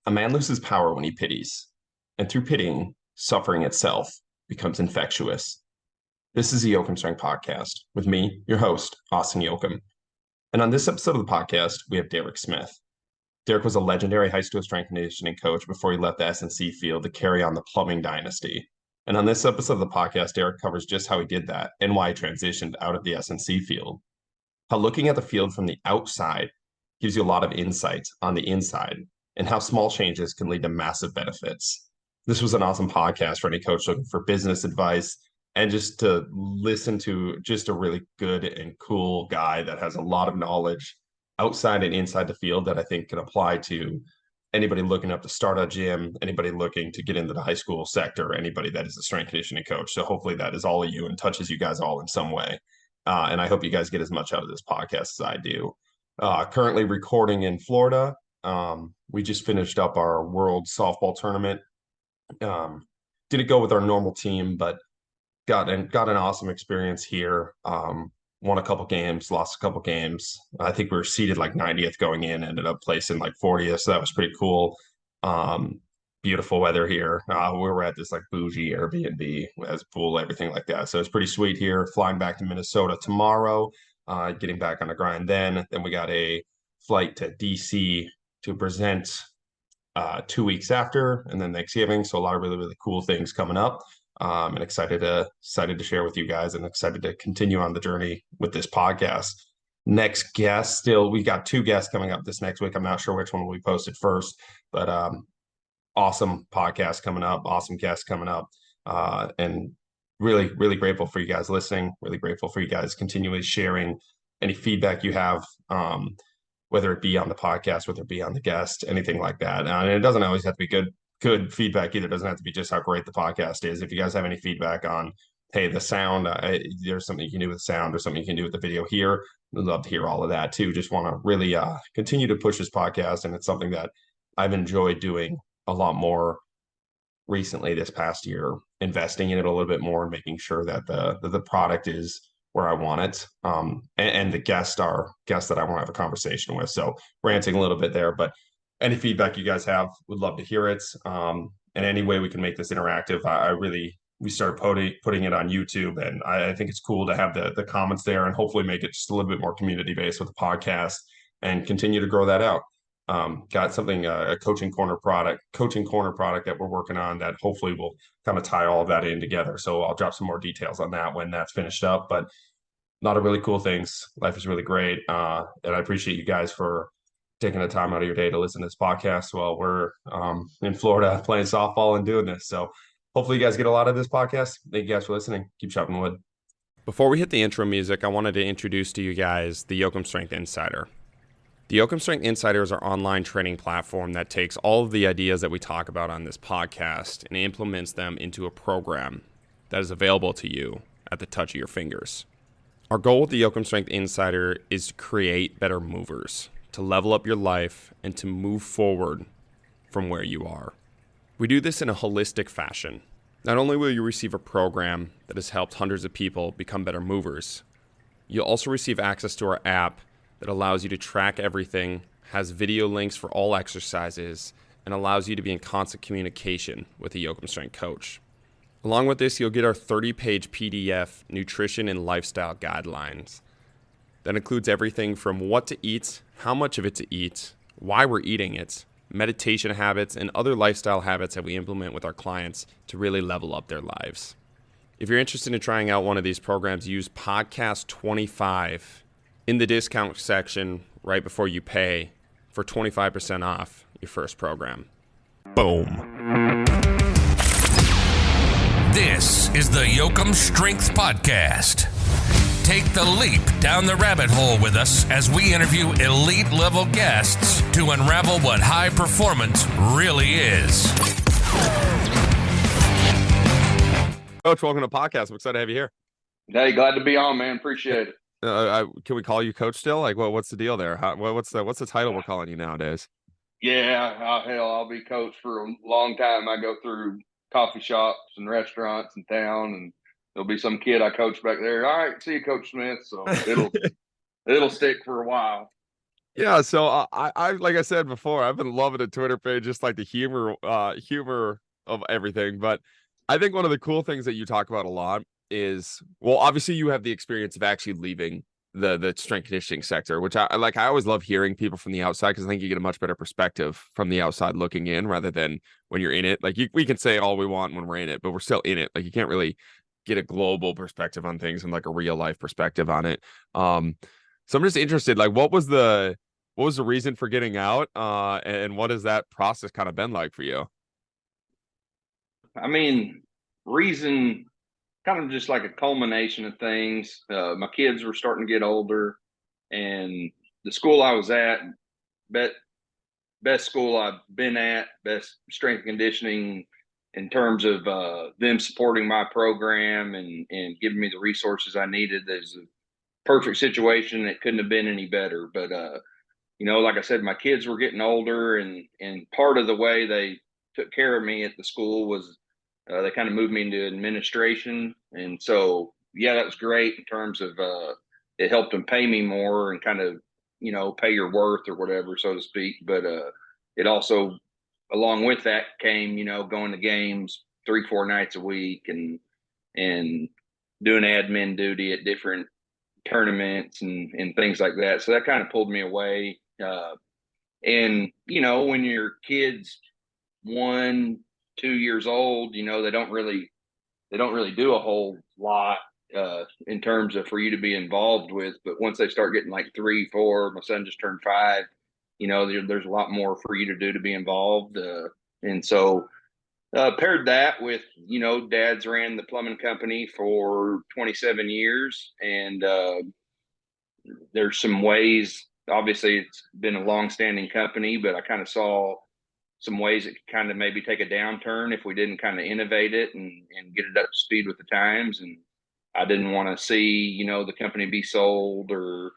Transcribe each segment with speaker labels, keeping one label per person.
Speaker 1: A man loses power when he pities, and through pitying, suffering itself becomes infectious. This is the Yokum Strength Podcast with me, your host, Austin Yokum. And on this episode of the podcast, we have Deerick Smith. Deerick was a legendary high school strength conditioning coach before he left the S&C field to carry on the plumbing dynasty. And on this episode of the podcast, Deerick covers just how he did that and why he transitioned out of the S&C field. How looking at the field from the outside gives you a lot of insight on the inside and how small changes can lead to massive benefits. This was an awesome podcast for any coach looking for business advice and just to listen to just a really good and cool guy that has a lot of knowledge outside and inside the field that I think can apply to anybody looking up to start a gym, anybody looking to get into the high school sector, anybody that is a strength conditioning coach. So hopefully that is all of you and touches you guys all in some way. And I hope you guys get as much out of this podcast as I do. Currently recording in Florida. We just finished up our world softball tournament. Didn't go with our normal team, but got an awesome experience here. Won a couple games, lost a couple games. I think we were seeded like 90th going in, ended up placing like 40th. So that was pretty cool. Beautiful weather here. We were at this like bougie Airbnb, has pool, everything like that. So it's pretty sweet here. Flying back to Minnesota tomorrow, getting back on the grind then. Then we got a flight to DC to present 2 weeks after, and then Thanksgiving. So a lot of really, really cool things coming up. And excited to share with you guys and excited to continue on the journey with this podcast. Next guest, we got 2 guests coming up this next week. I'm not sure which one will be posted first, but awesome podcast coming up, awesome guests coming up, and really, really grateful for you guys listening, really grateful for you guys continually sharing any feedback you have, whether it be on the podcast, whether it be on the guest, anything like that. And it doesn't always have to be good feedback either. It doesn't have to be just how great the podcast is. If you guys have any feedback on, hey, the sound, there's something you can do with the sound or something you can do with the video here, I'd love to hear all of that too. Just want to really continue to push this podcast. And it's something that I've enjoyed doing a lot more recently this past year, investing in it a little bit more and making sure that the product is where I want it. And the guests are guests that I want to have a conversation with. So ranting a little bit there, but any feedback you guys have, would love to hear it. And any way we can make this interactive, we started putting it on YouTube, and I think it's cool to have the comments there and hopefully make it just a little bit more community based with the podcast and continue to grow that out. Got something, a coaching corner product that we're working on that hopefully will kind of tie all of that in together. So I'll drop some more details on that when that's finished up, but a lot of really cool things. Life is really great. And I appreciate you guys for taking the time out of your day to listen to this podcast while we're in Florida playing softball and doing this. So hopefully you guys get a lot of this podcast. Thank you guys for listening. Keep chopping wood.
Speaker 2: Before we hit the intro music, I wanted to introduce to you guys the Yokum Strength Insider. The Yokum Strength Insider is our online training platform that takes all of the ideas that we talk about on this podcast and implements them into a program that is available to you at the touch of your fingers. Our goal with the Yokum Strength Insider is to create better movers, to level up your life, and to move forward from where you are. We do this in a holistic fashion. Not only will you receive a program that has helped hundreds of people become better movers, you'll also receive access to our app that allows you to track everything, has video links for all exercises, and allows you to be in constant communication with a Yokum Strength coach. Along with this, you'll get our 30-page PDF nutrition and lifestyle guidelines. That includes everything from what to eat, how much of it to eat, why we're eating it, meditation habits, and other lifestyle habits that we implement with our clients to really level up their lives. If you're interested in trying out one of these programs, use podcast 25 in the discount section right before you pay for 25% off your first program. Boom.
Speaker 3: This is the Yokum Strength Podcast. Take the leap down the rabbit hole with us as we interview elite level guests to unravel what high performance really is.
Speaker 2: Coach, welcome to the podcast. I'm excited to have you here.
Speaker 4: Hey, glad to be on, man. Appreciate it.
Speaker 2: Can we call you Coach still? Like, what's the deal there? What's the title we're calling you nowadays?
Speaker 4: Yeah, hell, I'll be coach for a long time. I go through coffee shops and restaurants in town, and there'll be some kid I coach back there. All right, see you, Coach Smith. So it'll stick for a while.
Speaker 2: Yeah, so I like I said before, I've been loving the Twitter page, just like the humor of everything. But I think one of the cool things that you talk about a lot is, well, obviously you have the experience of actually leaving the strength conditioning sector, which I like. I always love hearing people from the outside because I think you get a much better perspective from the outside looking in rather than when you're in it. Like we can say all we want when we're in it, but we're still in it. Like you can't really get a global perspective on things and like a real life perspective on it. So I'm just interested, like what was the reason for getting out? And what has that process kind of been like for you?
Speaker 4: I mean, reason kind of just like a culmination of things. My kids were starting to get older, and the school I was at, bet best school I've been at, best strength and conditioning in terms of them supporting my program and giving me the resources I needed. There's a perfect situation. It couldn't have been any better. But like I said, my kids were getting older, and part of the way they took care of me at the school was they kind of moved me into administration, and so yeah, that was great in terms of it helped them pay me more and kind of pay your worth or whatever, so to speak. But it also, along with that, came going to games 3-4 nights a week and doing admin duty at different tournaments and things like that. So that kind of pulled me away. And when your kids 1-2 years old, they don't really do a whole lot in terms of for you to be involved with. But once they start getting like 3-4, my son just turned 5, there's a lot more for you to do to be involved. And so paired that with, dad's ran the plumbing company for 27 years. And there's some ways, obviously it's been a long-standing company, but I kind of saw some ways it could kind of maybe take a downturn if we didn't kind of innovate it and get it up to speed with the times. And I didn't want to see, the company be sold or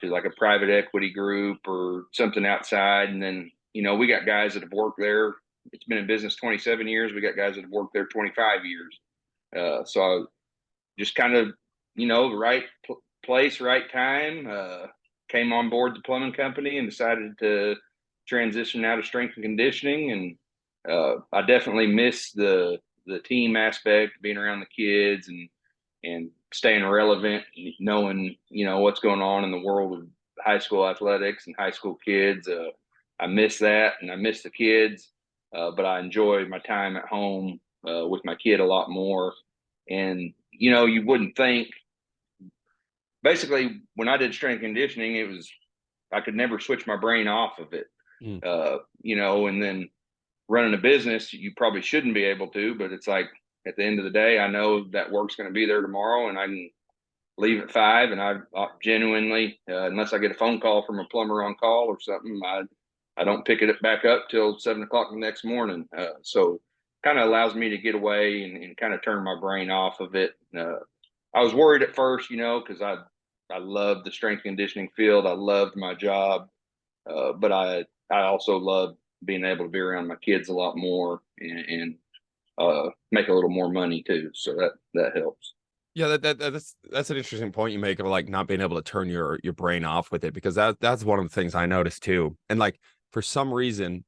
Speaker 4: to like a private equity group or something outside. And then, we got guys that have worked there. It's been in business 27 years. We got guys that have worked there 25 years. So I just kind of, right place, right time, came on board the plumbing company and decided to transition out of strength and conditioning. And I definitely miss the team aspect, being around the kids and staying relevant, knowing what's going on in the world of high school athletics and high school kids. I miss that, and I miss the kids, but I enjoy my time at home with my kid a lot more. And you wouldn't think. Basically, when I did strength conditioning, I could never switch my brain off of it. And then running a business, you probably shouldn't be able to, but it's like at the end of the day, I know that work's going to be there tomorrow, and I can leave at 5. And I genuinely, unless I get a phone call from a plumber on call or something, I don't pick it back up till 7 o'clock the next morning. So kind of allows me to get away and kind of turn my brain off of it. I was worried at first, because I loved the strength conditioning field. I loved my job, but I also love being able to be around my kids a lot more and make a little more money too. So that helps.
Speaker 2: Yeah, that's an interesting point you make of like not being able to turn your brain off with it, because that's one of the things I noticed too. And like for some reason,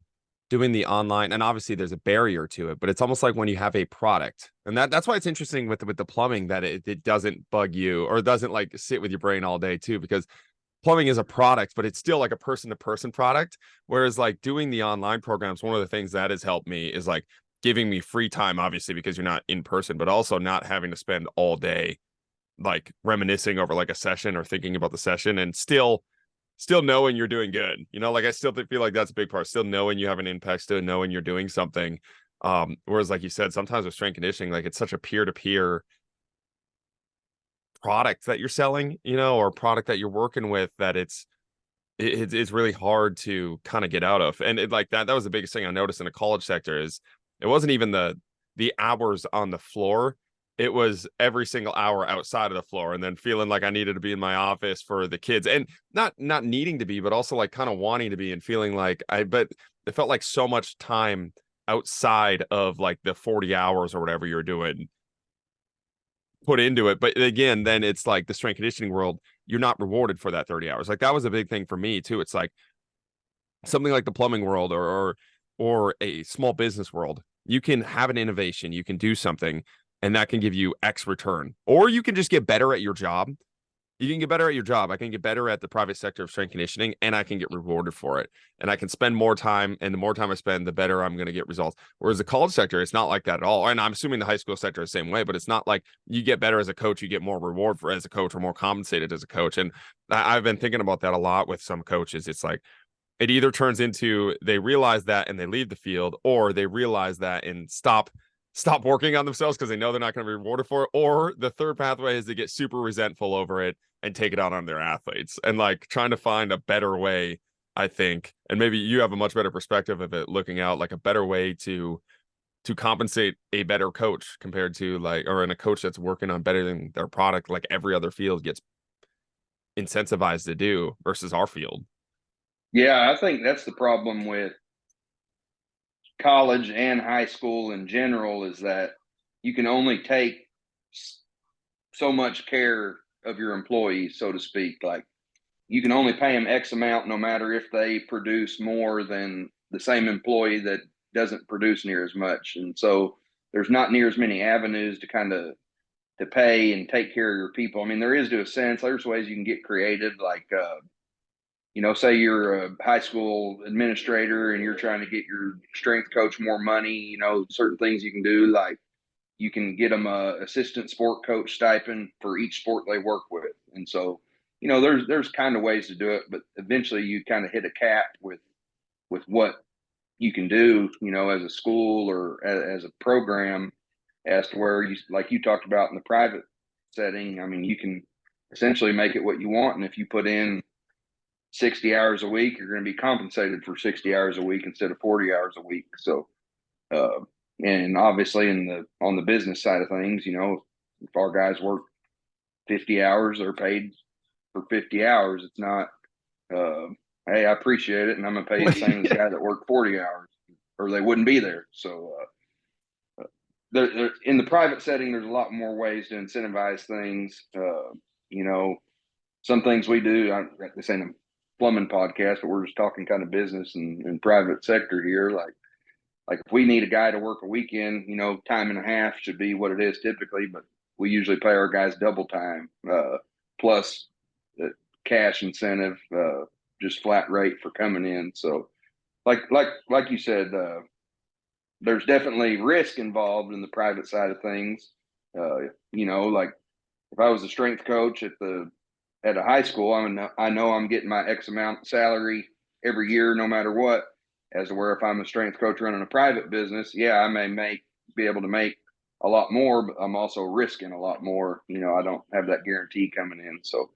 Speaker 2: doing the online, and obviously there's a barrier to it, but it's almost like when you have a product, and that's why it's interesting with the plumbing that it doesn't bug you or doesn't like sit with your brain all day too, because plumbing is a product, but it's still like a person-to-person product. Whereas like doing the online programs, one of the things that has helped me is like giving me free time, obviously, because you're not in person, but also not having to spend all day like reminiscing over like a session or thinking about the session, and still knowing you're doing good. Like I still feel like that's a big part, still knowing you have an impact, still knowing you're doing something. Whereas like you said, sometimes with strength conditioning, like it's such a peer-to-peer product that you're selling, or product that you're working with, that it's really hard to kind of get out of. And like that was the biggest thing I noticed in the college sector is it wasn't even the hours on the floor. It was every single hour outside of the floor, and then feeling like I needed to be in my office for the kids, and not needing to be, but also like kind of wanting to be, and feeling like but it felt like so much time outside of like the 40 hours or whatever you're doing put into it. But again, then it's like the strength conditioning world, you're not rewarded for that 30 hours. Like that was a big thing for me too. It's like something like the plumbing world or a small business world. You can have an innovation, you can do something, and that can give you X return. Or you can just get better at your job. You can get better at your job. I can get better at the private sector of strength conditioning, and I can get rewarded for it. And I can spend more time, and the more time I spend, the better I'm going to get results. Whereas the college sector, it's not like that at all. And I'm assuming the high school sector is the same way, but it's not like you get better as a coach, you get more reward for as a coach or more compensated as a coach. And I've been thinking about that a lot with some coaches. It's like it either turns into they realize that and they leave the field, or they realize that and stop working on themselves because they know they're not going to be rewarded for it. Or the third pathway is to get super resentful over it and take it out on their athletes, and like trying to find a better way, I think. And maybe you have a much better perspective of it, looking out like a better way to compensate a better coach compared to like, or in a coach that's working on bettering their product, like every other field gets incentivized to do versus our field.
Speaker 4: Yeah, I think that's the problem with college and high school in general, is that you can only take so much care of your employees, so to speak. Like you can only pay them X amount, no matter if they produce more than the same employee that doesn't produce near as much. And so there's not near as many avenues to kind of to pay and take care of your people. I mean, there is, to a sense, there's ways you can get creative, like say you're a high school administrator and you're trying to get your strength coach more money. Certain things you can do, like you can get them a assistant sport coach stipend for each sport they work with. And so, there's kind of ways to do it, but eventually you kind of hit a cap with what you can do, as a school or as a program, as to where you, like you talked about in the private setting. I mean, you can essentially make it what you want. And if you put in 60 hours a week, you're going to be compensated for 60 hours a week instead of 40 hours a week. So, and obviously on the business side of things, if our guys work 50 hours, they're paid for 50 hours. It's not, hey, I appreciate it, and I'm going to pay you the same as the guy that worked 40 hours, or they wouldn't be there. So there, in the private setting, there's a lot more ways to incentivize things. Some things we do, this ain't a plumbing podcast, but we're just talking kind of business and private sector here. Like if we need a guy to work a weekend, time and a half should be what it is typically, but we usually pay our guys double time, plus the cash incentive, just flat rate for coming in. So like you said, there's definitely risk involved in the private side of things. Like if I was a strength coach at a high school, I know I'm getting my X amount salary every year, no matter what. As to where if I'm a strength coach running a private business, yeah, I may be able to make a lot more, but I'm also risking a lot more. I don't have that guarantee coming in. So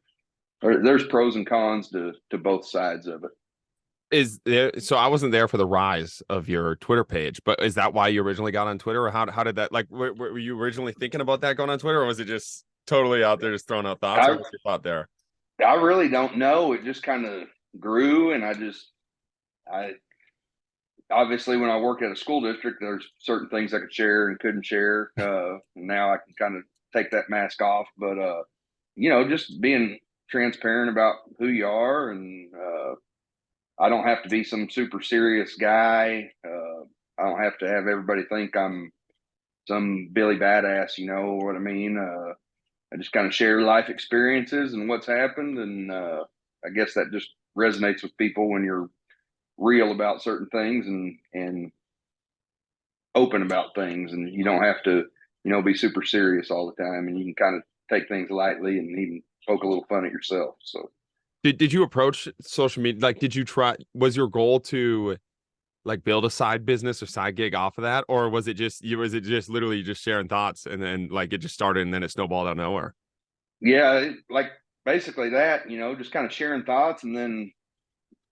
Speaker 4: there's pros and cons to both sides of it.
Speaker 2: So I wasn't there for the rise of your Twitter page, but is that why you originally got on Twitter, or how did that, like, were you originally thinking about that going on Twitter, or was it just totally out there, just throwing out thoughts? What's your thought there?
Speaker 4: I really don't know. It just kind of grew, and I obviously, when I worked at a school district, there's certain things I could share and couldn't share. And now I can kind of take that mask off, but just being transparent about who you are, and I don't have to be some super serious guy. I don't have to have everybody think I'm some Billy Badass, what I mean? I just kind of share life experiences and what's happened. And I guess that just resonates with people when you're real about certain things and open about things. And you don't have to, be super serious all the time. And you can kind of take things lightly and even poke a little fun at yourself. So
Speaker 2: did you approach social media? Like, was your goal to like build a side business or side gig off of that? Or was it just literally just sharing thoughts and then like it just started and then it snowballed out of nowhere?
Speaker 4: Yeah, like basically that, just kind of sharing thoughts, and then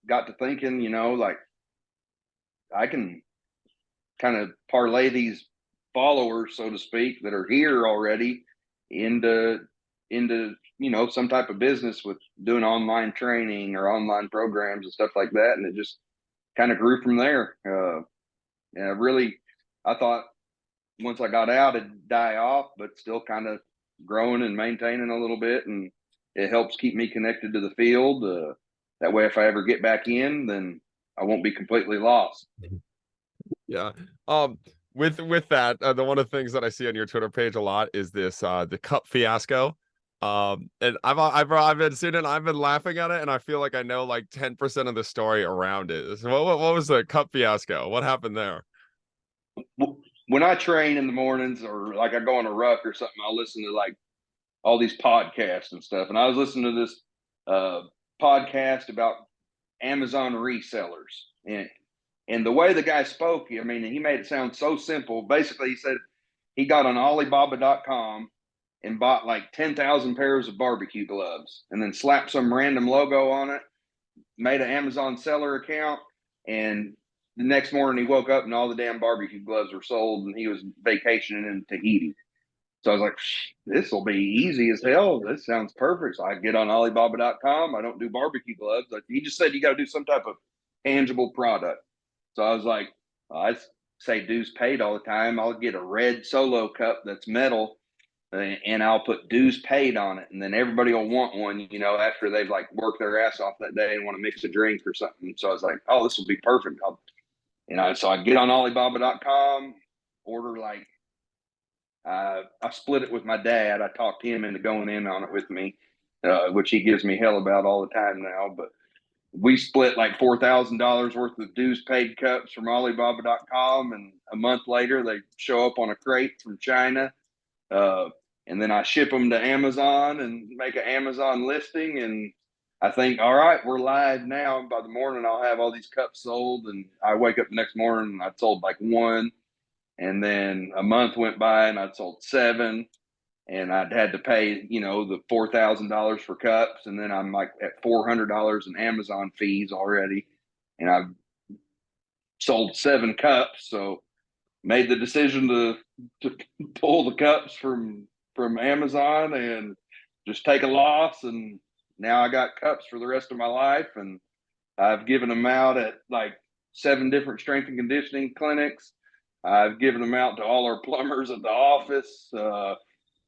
Speaker 4: got to thinking, like I can kind of parlay these followers, so to speak, that are here already into some type of business with doing online training or online programs and stuff like that. And it just kind of grew from there. Really, I thought once I got out, it'd die off, but still kind of growing and maintaining a little bit. And it helps keep me connected to the field. That way, if I ever get back in, then I won't be completely lost.
Speaker 2: Yeah. With that, the one of the things that I see on your Twitter page a lot is this the Cup Fiasco. And I've been seeing it, and I've been laughing at it, and I feel like I know like 10% of the story around it. So what was the Cup Fiasco? What happened there?
Speaker 4: When I train in the mornings, or like I go on a ruck or something, I'll listen to like all these podcasts and stuff. And I was listening to this podcast about Amazon resellers, and the way the guy spoke, I mean, he made it sound so simple. Basically, he said he got on Alibaba.com and bought like 10,000 pairs of barbecue gloves, and then slapped some random logo on it, made an Amazon seller account, and the next morning he woke up and all the damn barbecue gloves were sold, and he was vacationing in Tahiti. So I was like, this will be easy as hell. This sounds perfect. So I get on Alibaba.com. I don't do barbecue gloves. He just said you got to do some type of tangible product. So I was like, I say dues paid all the time. I'll get a red Solo cup that's metal, and I'll put dues paid on it. And then everybody will want one, after they've like worked their ass off that day and want to mix a drink or something. So I was like, oh, this will be perfect. So I get on Alibaba.com, order like, I split it with my dad. I talked him into going in on it with me, which he gives me hell about all the time now. But we split like $4,000 worth of dues paid cups from Alibaba.com, and a month later they show up on a crate from China, and then I ship them to Amazon and make an Amazon listing. And I think, all right, we're live now. By the morning, I'll have all these cups sold. And I wake up the next morning and I'd sold like one. And then a month went by and I'd sold 7, and I'd had to pay, the $4,000 for cups. And then I'm like at $400 in Amazon fees already. And I've sold 7 cups. So made the decision to pull the cups from Amazon and just take a loss. And now I got cups for the rest of my life. And I've given them out at like 7 different strength and conditioning clinics. I've given them out to all our plumbers at the office.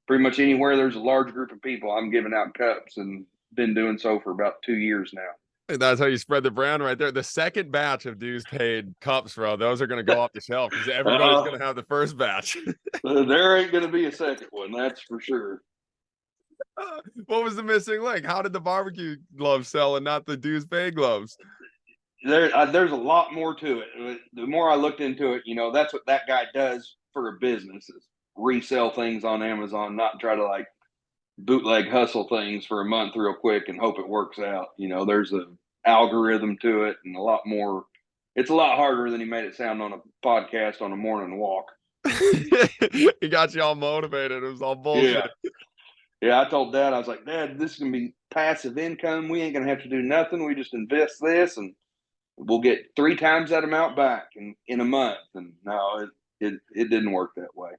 Speaker 4: Pretty much anywhere there's a large group of people, I'm giving out cups, and been doing so for about 2 years now.
Speaker 2: That's how you spread the brand right there. The second batch of dues paid cups, bro, those are going to go off the shelf because everybody's going to have the first batch.
Speaker 4: There ain't going to be a second one, that's for sure.
Speaker 2: What was the missing link? How did the barbecue gloves sell and not the dues paid gloves?
Speaker 4: There's a lot more to it. The more I looked into it, that's what that guy does for a business, is resell things on Amazon, not try to like bootleg hustle things for a month real quick and hope it works out. There's an algorithm to it and a lot more. It's a lot harder than he made it sound on a podcast on a morning walk.
Speaker 2: He got you all motivated. It was all bullshit.
Speaker 4: Yeah, I told Dad, I was like, Dad, this is going to be passive income. We ain't going to have to do nothing. We just invest this and we'll get 3 times that amount back in a month. And no, it didn't work that way.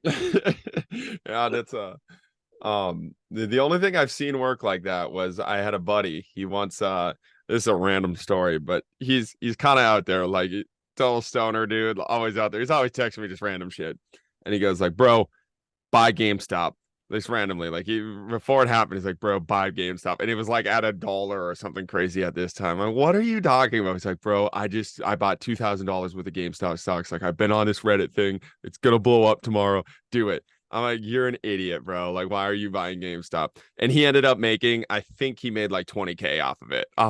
Speaker 2: Yeah, that's the only thing I've seen work like that was I had a buddy. He once this is a random story, but he's kind of out there, like total stoner dude, always out there. He's always texting me just random shit. And he goes like, bro, buy GameStop. This randomly, like before it happened, he's like, bro, buy GameStop. And it was like at $1 or something crazy at this time. I'm like, what are you talking about? He's like, bro, I bought $2,000 worth of GameStop stocks. Like, I've been on this Reddit thing. It's going to blow up tomorrow. Do it. I'm like, you're an idiot, bro. Like, why are you buying GameStop? And he ended up making, I think he made like 20K off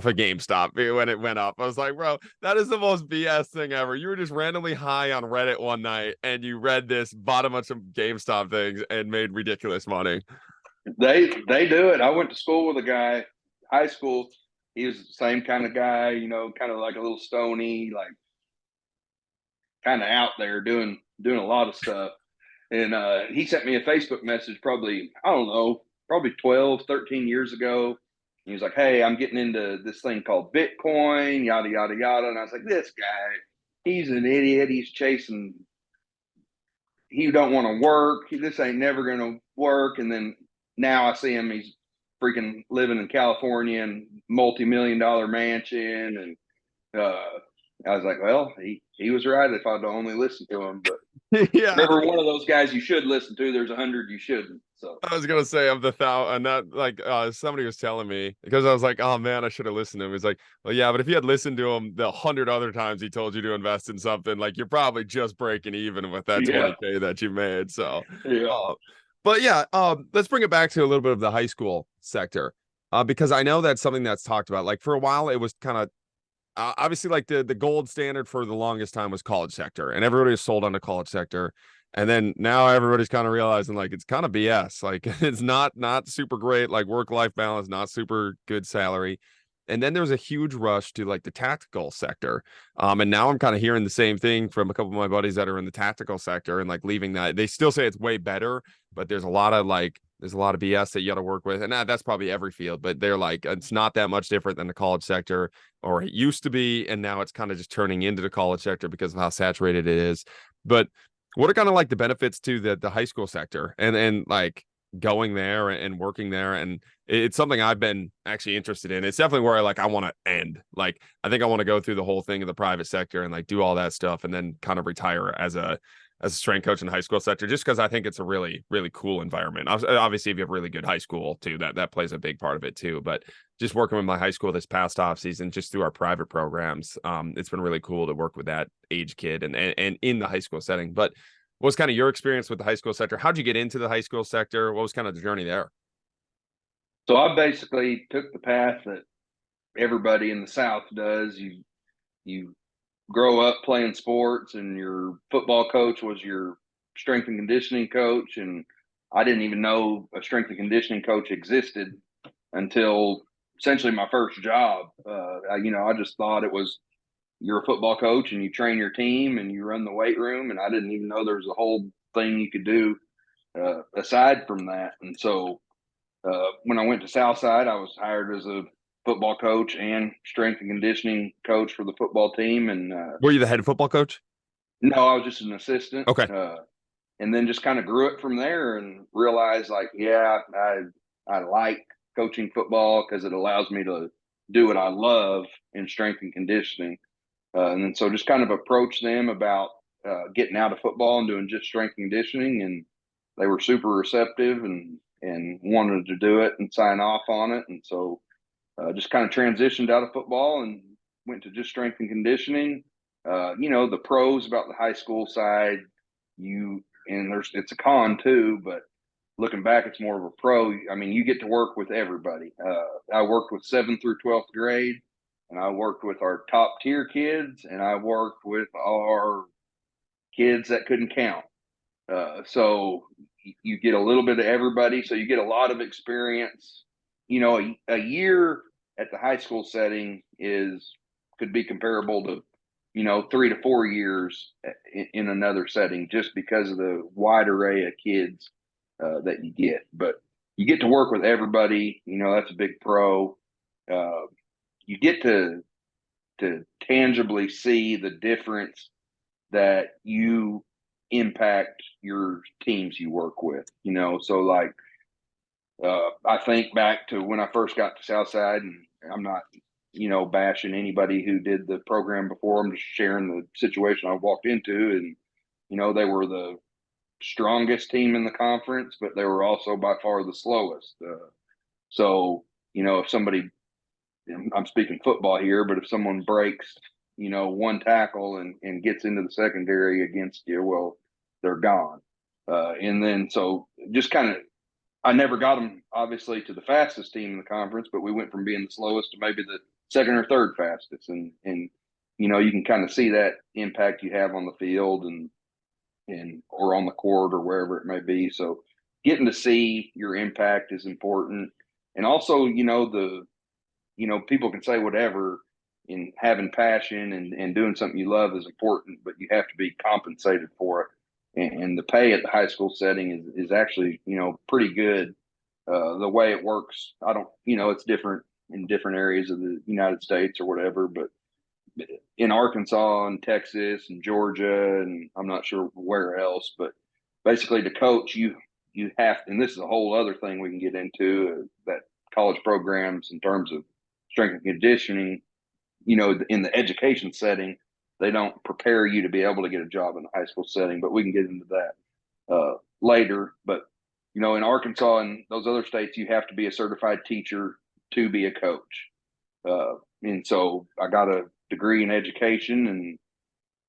Speaker 2: of GameStop when it went up. I was like, bro, that is the most BS thing ever. You were just randomly high on Reddit one night and you read this, bought a bunch of GameStop things and made ridiculous money.
Speaker 4: They do it. I went to school with a guy, high school. He was the same kind of guy, kind of like a little stony, like kind of out there doing a lot of stuff. And he sent me a Facebook message probably, I don't know, probably 12, 13 years ago. He was like, hey, I'm getting into this thing called Bitcoin, yada, yada, yada. And I was like, this guy, he's an idiot. He don't want to work. This ain't never going to work. And then now I see him, he's freaking living in California and multi-million-dollar mansion. And I was like, well, he was right if I'd only listened to him. But
Speaker 2: Yeah.
Speaker 4: Every one of those guys you should listen to, there's 100 you shouldn't. So
Speaker 2: I was gonna say I'm the thou and that like somebody was telling me because I was like, oh man, I should have listened to him. He's like, well, yeah, but if you had listened to him the 100 other times he told you to invest in something, like you're probably just breaking even with that
Speaker 4: yeah,
Speaker 2: 20K that you made. So
Speaker 4: yeah.
Speaker 2: uh, but yeah, let's bring it back to a little bit of the high school sector. Because I know that's something that's talked about. Like for a while, it was kind of obviously like the gold standard for the longest time was college sector, and everybody was sold on the college sector. And then now everybody's kind of realizing like it's kind of BS. Like it's not super great. Like work life balance, not super good salary. And then there was a huge rush to like the tactical sector. And now I'm kind of hearing the same thing from a couple of my buddies that are in the tactical sector and like leaving that. They still say it's way better, but there's a lot of BS that you got to work with. And that's probably every field, but they're like, it's not that much different than the college sector, or it used to be. And now it's kind of just turning into the college sector because of how saturated it is. But what are kind of like the benefits to the high school sector and like going there and working there? And it's something I've been actually interested in. It's definitely where I want to end. Like, I think I want to go through the whole thing of the private sector and like do all that stuff and then kind of retire as a strength coach in the high school sector, just because I think it's a really, really cool environment. Obviously, if you have really good high school too, that plays a big part of it too. But just working with my high school this past off season, just through our private programs, it's been really cool to work with that age kid and in the high school setting. But what was kind of your experience with the high school sector? How'd you get into the high school sector? What was kind of the journey there?
Speaker 4: So I basically took the path that everybody in the South does. You grow up playing sports, and your football coach was your strength and conditioning coach. And I didn't even know a strength and conditioning coach existed until essentially my first job. I just thought it was you're a football coach and you train your team and you run the weight room. And I didn't even know there was a whole thing you could do aside from that. And so when I went to Southside, I was hired as a football coach and strength and conditioning coach for the football team. And
Speaker 2: Were you the head football coach?
Speaker 4: no, I was just an assistant.
Speaker 2: Okay.
Speaker 4: And then just kind of grew it from there and realized like, yeah, I like coaching football because it allows me to do what I love in strength and conditioning. And then so just kind of approached them about getting out of football and doing just strength and conditioning. And they were super receptive and wanted to do it and sign off on it. And so just kind of transitioned out of football and went to just strength and conditioning. The pros about the high school side, it's a con too, but looking back, it's more of a pro. I mean, you get to work with everybody. I worked with 7th through 12th grade, and I worked with our top tier kids, and I worked with our kids that couldn't count. So you get a little bit of everybody. So you get a lot of experience. A year at the high school setting could be comparable to 3 to 4 years in another setting, just because of the wide array of kids that you get. But you get to work with everybody. That's a big pro. You get to tangibly see the difference that you impact your teams you work with. So like I think back to when I first got to Southside, and I'm not bashing anybody who did the program before. I'm just sharing the situation I walked into. And they were the strongest team in the conference, but they were also by far the slowest. So if somebody, I'm speaking football here, but if someone breaks one tackle and gets into the secondary against you, well, they're gone. And then so just kind of, I never got them obviously to the fastest team in the conference, but we went from being the slowest to maybe the second or third fastest. And you can kind of see that impact you have on the field and or on the court or wherever it may be. So getting to see your impact is important. And also, people can say whatever, in having passion and doing something you love is important, but you have to be compensated for it. And the pay at the high school setting is actually, pretty good. The way it works, it's different in different areas of the United States or whatever, but in Arkansas and Texas and Georgia, and I'm not sure where else, but basically to coach, you have, and this is a whole other thing we can get into, that college programs in terms of strength and conditioning, in the education setting, they don't prepare you to be able to get a job in the high school setting. But we can get into that later. But in Arkansas and those other states, you have to be a certified teacher to be a coach. And so I got a degree in education,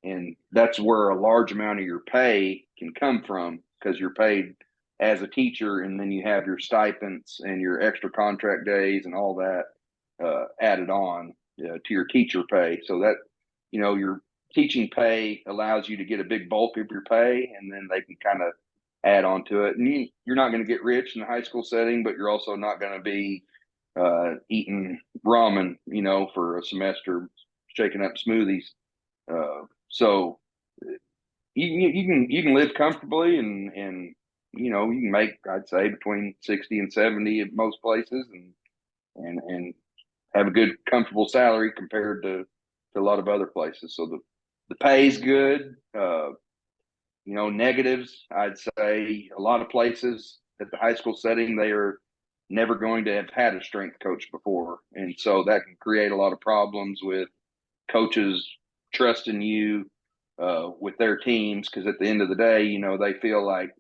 Speaker 4: and that's where a large amount of your pay can come from, because you're paid as a teacher, and then you have your stipends and your extra contract days and all that added on to your teacher pay. So that, your teaching pay allows you to get a big bulk of your pay, and then they can kind of add on to it. And you're not going to get rich in the high school setting, but you're also not going to be eating ramen, for a semester, shaking up smoothies. So you can live comfortably, and you can make, I'd say, between 60 and 70 at most places, and have a good, comfortable salary compared to a lot of other places. So the pay is good. Negatives, I'd say a lot of places at the high school setting, they are never going to have had a strength coach before. And so that can create a lot of problems with coaches trusting you with their teams, because at the end of the day, they feel like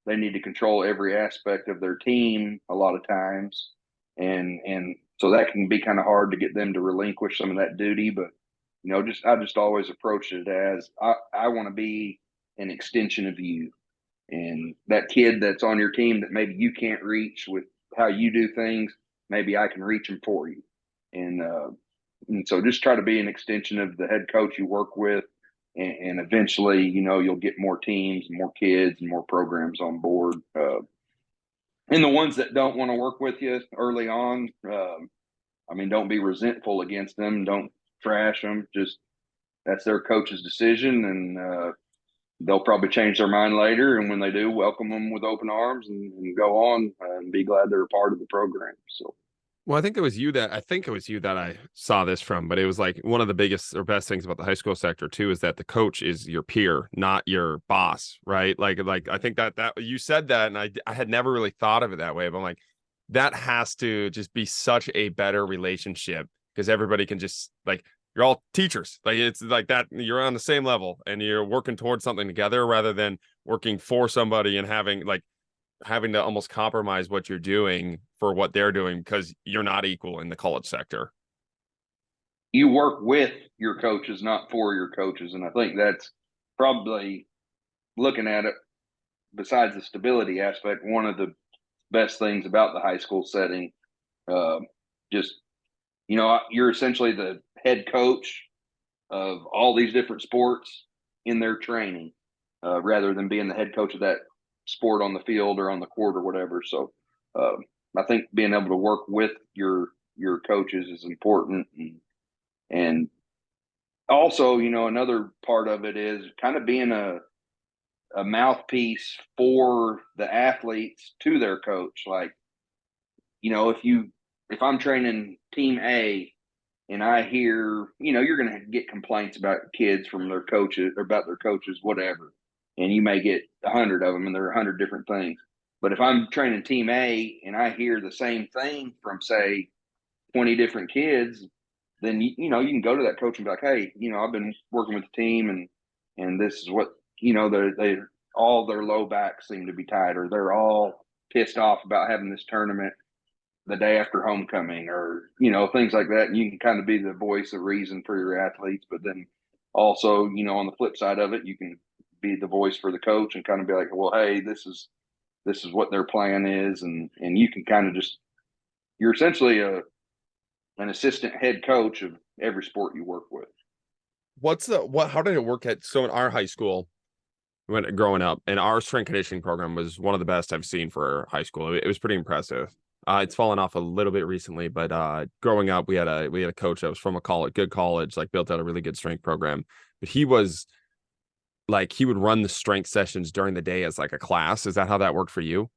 Speaker 4: they need to control every aspect of their team a lot of times. And so that can be kind of hard to get them to relinquish some of that duty. But, I just always approach it as I want to be an extension of you. And that kid that's on your team that maybe you can't reach with how you do things, maybe I can reach them for you. And so just try to be an extension of the head coach you work with. And eventually, you'll get more teams, more kids, and more programs on board. And the ones that don't want to work with you early on, don't be resentful against them. Don't trash them. Just, that's their coach's decision, and they'll probably change their mind later. And when they do, welcome them with open arms and go on and be glad they're a part of the program. So.
Speaker 2: Well, I think it was you that I saw this from, but it was like one of the biggest or best things about the high school sector too, is that the coach is your peer, not your boss, right? Like I think that you said that, and I had never really thought of it that way, but I'm like, that has to just be such a better relationship, because everybody can just, like, you're all teachers. Like, it's like that, you're on the same level and you're working towards something together, rather than working for somebody and having to almost compromise what you're doing for what they're doing, because you're not equal in the college sector.
Speaker 4: You work with your coaches, not for your coaches. And I think that's probably, looking at it, besides the stability aspect, one of the best things about the high school setting. You're essentially the head coach of all these different sports in their training, rather than being the head coach of that sport on the field or on the court or whatever. So I think being able to work with your coaches is important. And also, another part of it is kind of being a mouthpiece for the athletes to their coach. Like, if I'm training team A and I hear, you're going to get complaints about kids from their coaches or about their coaches, whatever. And you may get 100 of them, and there are 100 different things. But if I'm training team A and I hear the same thing from, say, 20 different kids, then, you can go to that coach and be like, hey, I've been working with the team, and this is what, they all their low backs seem to be tied, or they're all pissed off about having this tournament the day after homecoming, or, things like that. And you can kind of be the voice of reason for your athletes. But then also, on the flip side of it, you can be the voice for the coach and kind of be like, well, hey, this is what their plan is. And you can kind of you're essentially an assistant head coach of every sport you work with.
Speaker 2: How did it work so in our high school, when growing up, and our strength conditioning program was one of the best I've seen for high school. It was pretty impressive. It's fallen off a little bit recently, but growing up, we had a coach that was from a good college, like built out a really good strength program. But he was like, he would run the strength sessions during the day as like a class. Is that how that worked for you?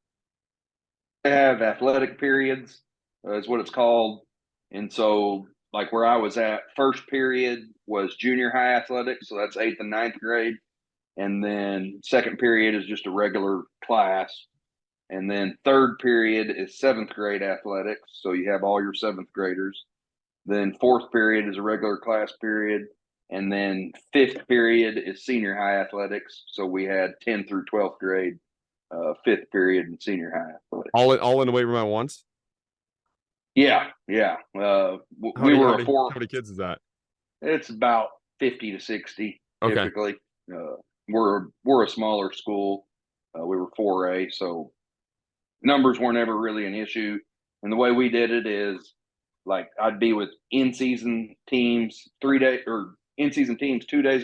Speaker 4: I have athletic periods, is what it's called. And so, like, where I was at, first period was junior high athletics, so that's 8th and 9th grade. And then second period is just a regular class. And then third period is 7th grade athletics, so you have all your 7th graders. Then fourth period is a regular class period. And then 5th period is senior high athletics. So we had 10th through 12th grade, 5th period in senior high athletics.
Speaker 2: All in the weight room at once?
Speaker 4: Yeah.
Speaker 2: How
Speaker 4: We were a 4.
Speaker 2: How many kids is that?
Speaker 4: It's about 50 to 60
Speaker 2: Okay.
Speaker 4: typically. We're a smaller school. We were 4A, so numbers weren't ever really an issue. And the way we did it is, like, I'd be with in-season teams 2 days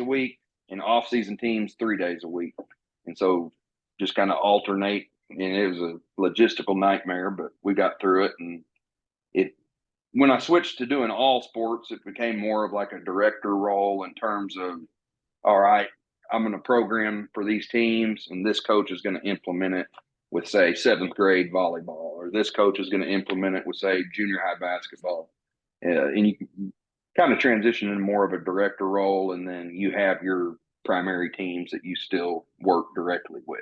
Speaker 4: a week, and off-season teams 3 days a week. And so just kind of alternate. And it was a logistical nightmare, but we got through it. And when I switched to doing all sports, it became more of like a director role in terms of, all right, I'm going to program for these teams, and this coach is going to implement it with, say, 7th grade volleyball, or this coach is going to implement it with, say, junior high basketball. And you kind of transition into more of a director role, and then you have your primary teams that you still work directly with.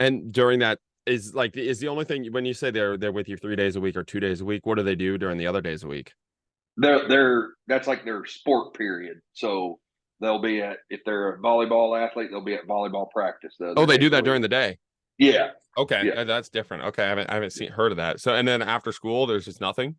Speaker 2: And during that, is the only thing, when you say they're with you 3 days a week or 2 days a week, what do they do during the other days a week?
Speaker 4: That's like their sport period. So they'll be if they're a volleyball athlete, they'll be at volleyball practice.
Speaker 2: They do that during the day.
Speaker 4: Yeah.
Speaker 2: Okay.
Speaker 4: Yeah.
Speaker 2: That's different. Okay. I haven't heard of that. So, and then after school, there's just nothing.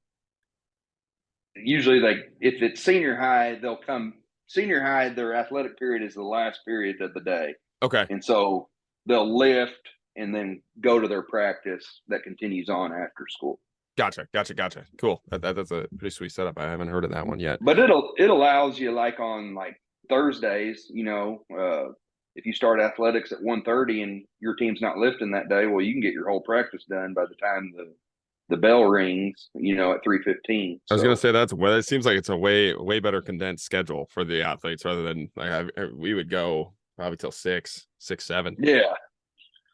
Speaker 4: Usually if it's senior high, they'll come senior high. Their athletic period is the last period of the day.
Speaker 2: Okay.
Speaker 4: And so they'll lift and then go to their practice that continues on after school.
Speaker 2: Gotcha. Cool. That's a pretty sweet setup. I haven't heard of that one yet.
Speaker 4: But it allows you, like, on like Thursdays, if you start athletics at 1:30 and your team's not lifting that day, well, you can get your whole practice done by the time the bell rings, at 3:15.
Speaker 2: I was gonna say it seems like it's a way better condensed schedule for the athletes rather than we would go probably till 6, 7.
Speaker 4: Yeah.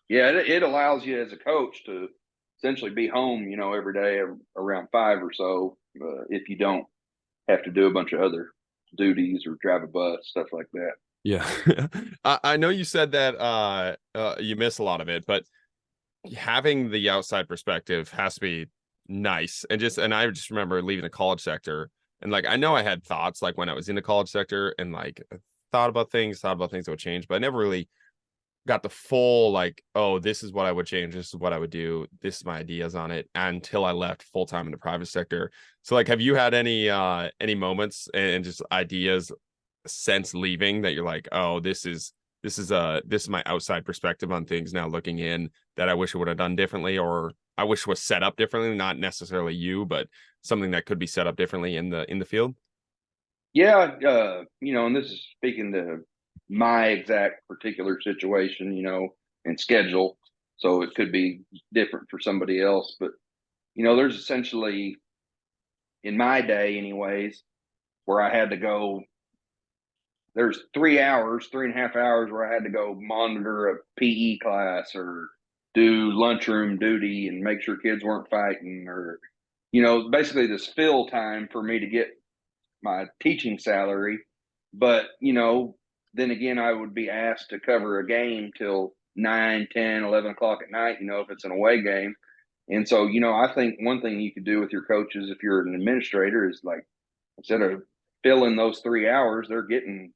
Speaker 4: It allows you as a coach to essentially be home, every day around 5 or so, if you don't have to do a bunch of other duties or drive a bus, stuff like that.
Speaker 2: Yeah. I know you said that you miss a lot of it, but having the outside perspective has to be nice. And I just remember leaving the college sector, and I know I had thoughts when I was in the college sector, and thought about things that would change, but I never really got the full this is what I would change, this is what I would do, this is my ideas on it, until I left full-time in the private sector. So have you had any moments and just ideas since leaving that you're like, oh, this is my outside perspective on things now looking in, that I wish I would have done differently, or I wish was set up differently, not necessarily you, but something that could be set up differently in the field?
Speaker 4: Yeah. And this is speaking to my exact particular situation, and schedule. So it could be different for somebody else, but, there's essentially, in my day anyways, where I had to go, there's 3.5 hours where I had to go monitor a PE class or do lunchroom duty and make sure kids weren't fighting, or, basically this fill time for me to get my teaching salary. But, then again, I would be asked to cover a game till 9, 10, 11 o'clock at night, if it's an away game. And so, I think one thing you could do with your coaches, if you're an administrator, is instead of filling those 3 hours, they're getting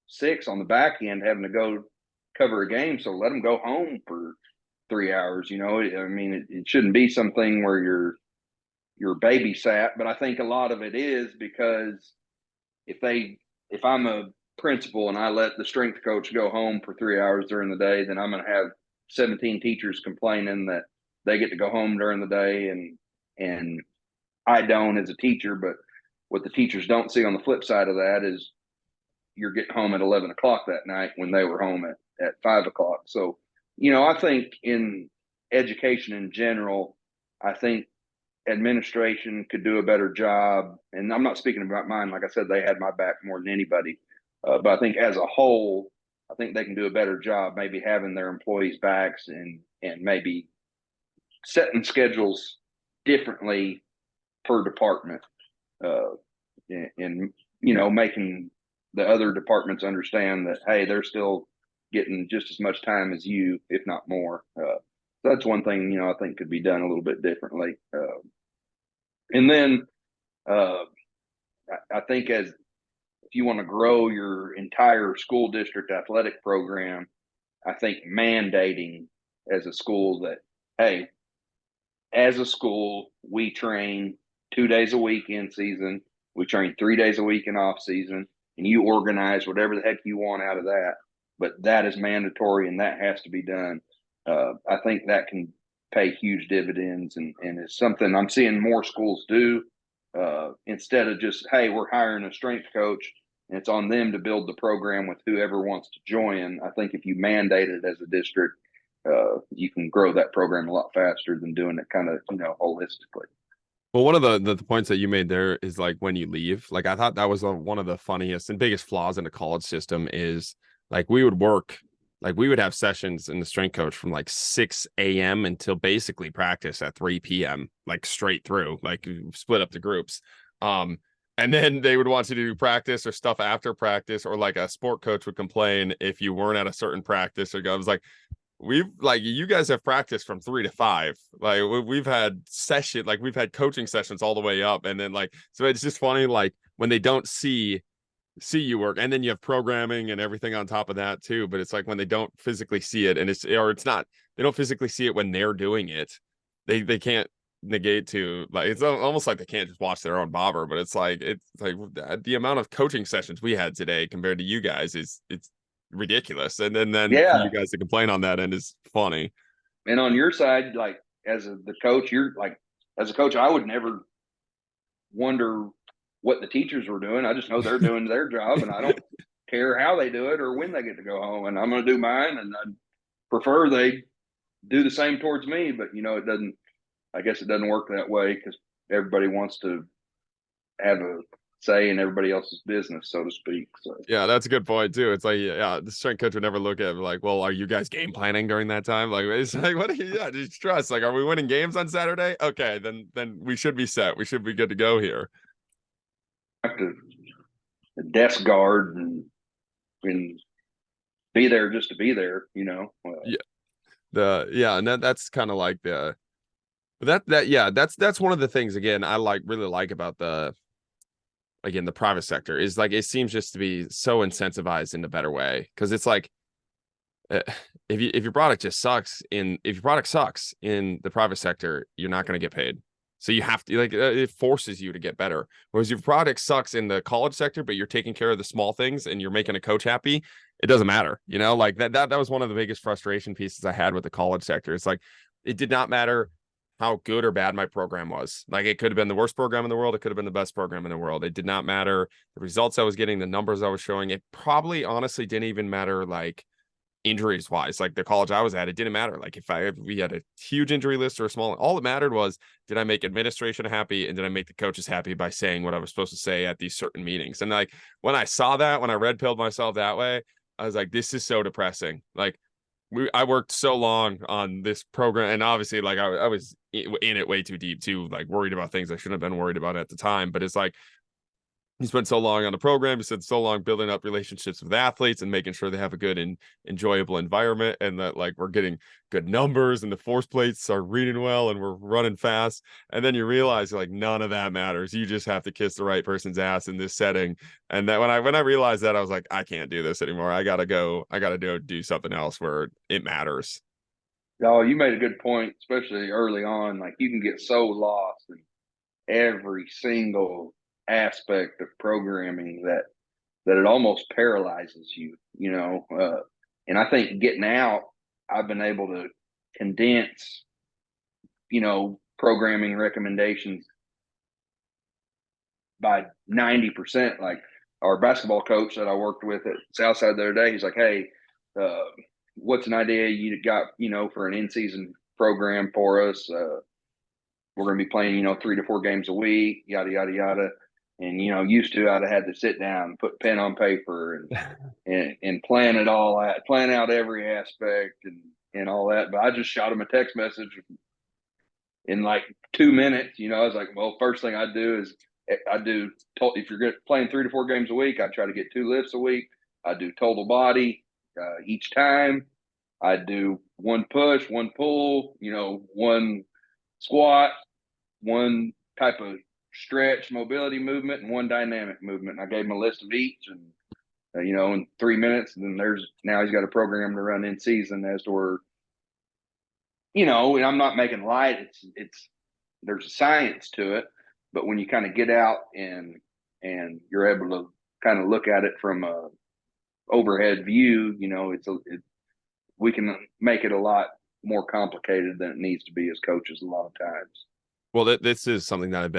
Speaker 4: 6 on the back end having to go cover a game. So let them go home for 3 hours. It shouldn't be something where you're babysat, but I think a lot of it is because if I'm a principal and I let the strength coach go home for 3 hours during the day, then I'm going to have 17 teachers complaining that they get to go home during the day and I don't as a teacher. But what the teachers don't see on the flip side of that is you're getting home at 11 o'clock that night when they were home at 5 o'clock. So, I think in education in general, I think administration could do a better job. And I'm not speaking about mine. Like I said, they had my back more than anybody. But I think as a whole, I think they can do a better job, maybe having their employees' backs and maybe setting schedules differently per department, and making the other departments understand that, hey, they're still getting just as much time as you, if not more. That's one thing, I think could be done a little bit differently. And then I think as if you want to grow your entire school district athletic program, I think mandating as a school that, hey, as a school, we train 2 days a week in season, we train 3 days a week in off season, and you organize whatever the heck you want out of that. But that is mandatory, and that has to be done. I think that can pay huge dividends, and it's something I'm seeing more schools do. Instead of just, hey, we're hiring a strength coach, and it's on them to build the program with whoever wants to join. I think if you mandate it as a district, you can grow that program a lot faster than doing it kind of, holistically.
Speaker 2: Well, one of the points that you made there is like when you leave, like I thought that was one of the funniest and biggest flaws in the college system is like we would have sessions in the strength coach from like 6 a.m. until basically practice at 3 p.m. like straight through, like split up the groups. And then they would want you to do practice or stuff after practice, or like a sport coach would complain if you weren't at a certain practice, or I was like, you guys have practiced from 3 to 5. Like we've had we've had coaching sessions all the way up. And then so it's just funny, like when they don't see you work, and then you have programming and everything on top of that too. But it's like when they don't physically see it, and they don't physically see it when they're doing it. They can't negate to, like, it's almost like they can't just watch their own bobber, but it's like the amount of coaching sessions we had today compared to you guys it's ridiculous. And then for you guys to complain on that end is funny.
Speaker 4: And on your side, like the coach, you're like, as a coach, I would never wonder what the teachers were doing. I just know they're doing their job, and I don't care how they do it or when they get to go home, and I'm going to do mine. And I prefer they do the same towards me, but I guess it doesn't work that way because everybody wants to have a say in everybody else's business, so to speak. So
Speaker 2: yeah, that's a good point too. It's like, the strength coach would never look at it like, well, are you guys game planning during that time? Like, it's like, what are you, just trust, like, are we winning games on Saturday? Okay, then we should be set, we should be good to go here.
Speaker 4: Have to desk guard and be there just to be there,
Speaker 2: and that's kind of like that's one of the things, again, I really like about the private sector is like it seems just to be so incentivized in a better way, because it's like if your product just sucks in the private sector, you're not going to get paid. So you have to, it forces you to get better. Whereas your product sucks in the college sector, but you're taking care of the small things and you're making a coach happy, it doesn't matter. Like that was one of the biggest frustration pieces I had with the college sector. It's like it did not matter how good or bad my program was. Like it could have been the worst program in the world, it could have been the best program in the world. It did not matter the results I was getting, the numbers I was showing. It probably honestly didn't even matter, like injuries wise. Like the college I was at, it didn't matter. Like if we had a huge injury list or a small, all that mattered was, did I make administration happy and did I make the coaches happy by saying what I was supposed to say at these certain meetings? And like when I saw that, when I red pilled myself that way, I was like, this is so depressing. Like I worked so long on this program, and obviously like I was in it way too deep too, like worried about things I shouldn't have been worried about at the time. But it's like, you spent so long on the program, you spent so long building up relationships with athletes and making sure they have a good and enjoyable environment, and that like we're getting good numbers and the force plates are reading well and we're running fast. And then you realize like none of that matters. You just have to kiss the right person's ass in this setting. And that when I realized that, I was like, I can't do this anymore. I gotta do something else where it matters.
Speaker 4: Oh, you made a good point, especially early on. Like you can get so lost in every single aspect of programming that it almost paralyzes you, and I think getting out, I've been able to condense, programming recommendations by 90%. Like our basketball coach that I worked with at Southside the other day, he's like, hey, what's an idea you got, for an in-season program for us? We're going to be playing, 3 to 4 games a week, yada, yada, yada. And, used to, I'd have had to sit down, put pen on paper and plan it all out, plan out every aspect and all that. But I just shot him a text message in like 2 minutes. I was like, well, first thing I do is if you're playing 3 to 4 games a week, I try to get 2 lifts a week. I do total body each time. I do 1 push, 1 pull, 1 squat, 1 type of stretch, mobility movement, and one dynamic movement. And I gave him a list of each, and in 3 minutes, and then now he's got a program to run in season as to where, and I'm not making light. It's there's a science to it, but when you kind of get out and you're able to kind of look at it from a overhead view, we can make it a lot more complicated than it needs to be as coaches a lot of times.
Speaker 2: Well, this is something that I've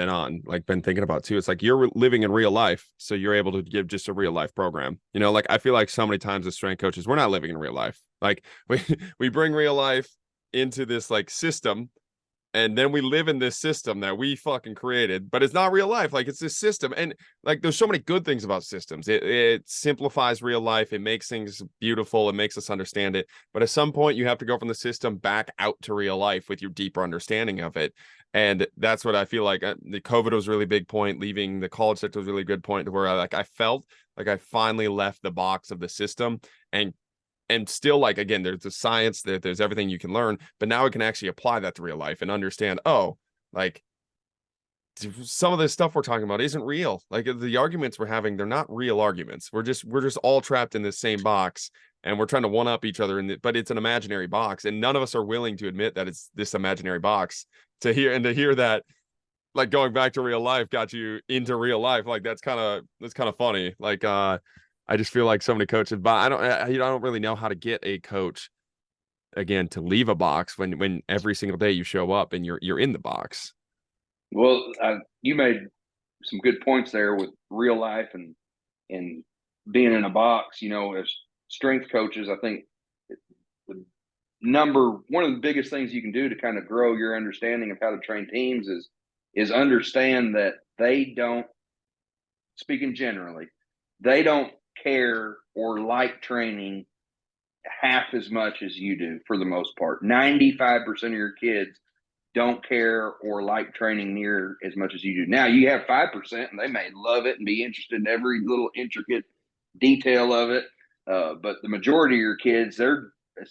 Speaker 2: been thinking about too. It's like you're living in real life, so you're able to give just a real life program. Like I feel like so many times as strength coaches, we're not living in real life. Like we bring real life into this like system, and then we live in this system that we fucking created, but it's not real life. Like it's this system, and like there's so many good things about systems. It simplifies real life. It makes things beautiful. It makes us understand it. But at some point, you have to go from the system back out to real life with your deeper understanding of it. And that's what I feel like. The COVID was a really big point. Leaving the college sector was a really good point to where I felt like I finally left the box of the system and still, like, again, there's the science, there's everything you can learn, but now I can actually apply that to real life and understand, like some of this stuff we're talking about isn't real. Like the arguments we're having, they're not real arguments. We're just all trapped in this same box, and we're trying to one up each other but it's an imaginary box, and none of us are willing to admit that it's this imaginary box. To hear that, like, going back to real life got you into real life, like that's kind of funny. Like I just feel like so many coaches, but I don't really know how to get a coach again to leave a box when every single day you show up and you're in the box.
Speaker 4: Well, you made some good points there with real life and being in a box. As strength coaches, I think one of the biggest things you can do to kind of grow your understanding of how to train teams is understand that they don't, speaking generally, they don't care or like training half as much as you do for the most part. 95% of your kids don't care or like training near as much as you do. Now you have 5% and they may love it and be interested in every little intricate detail of it. But the majority of your kids,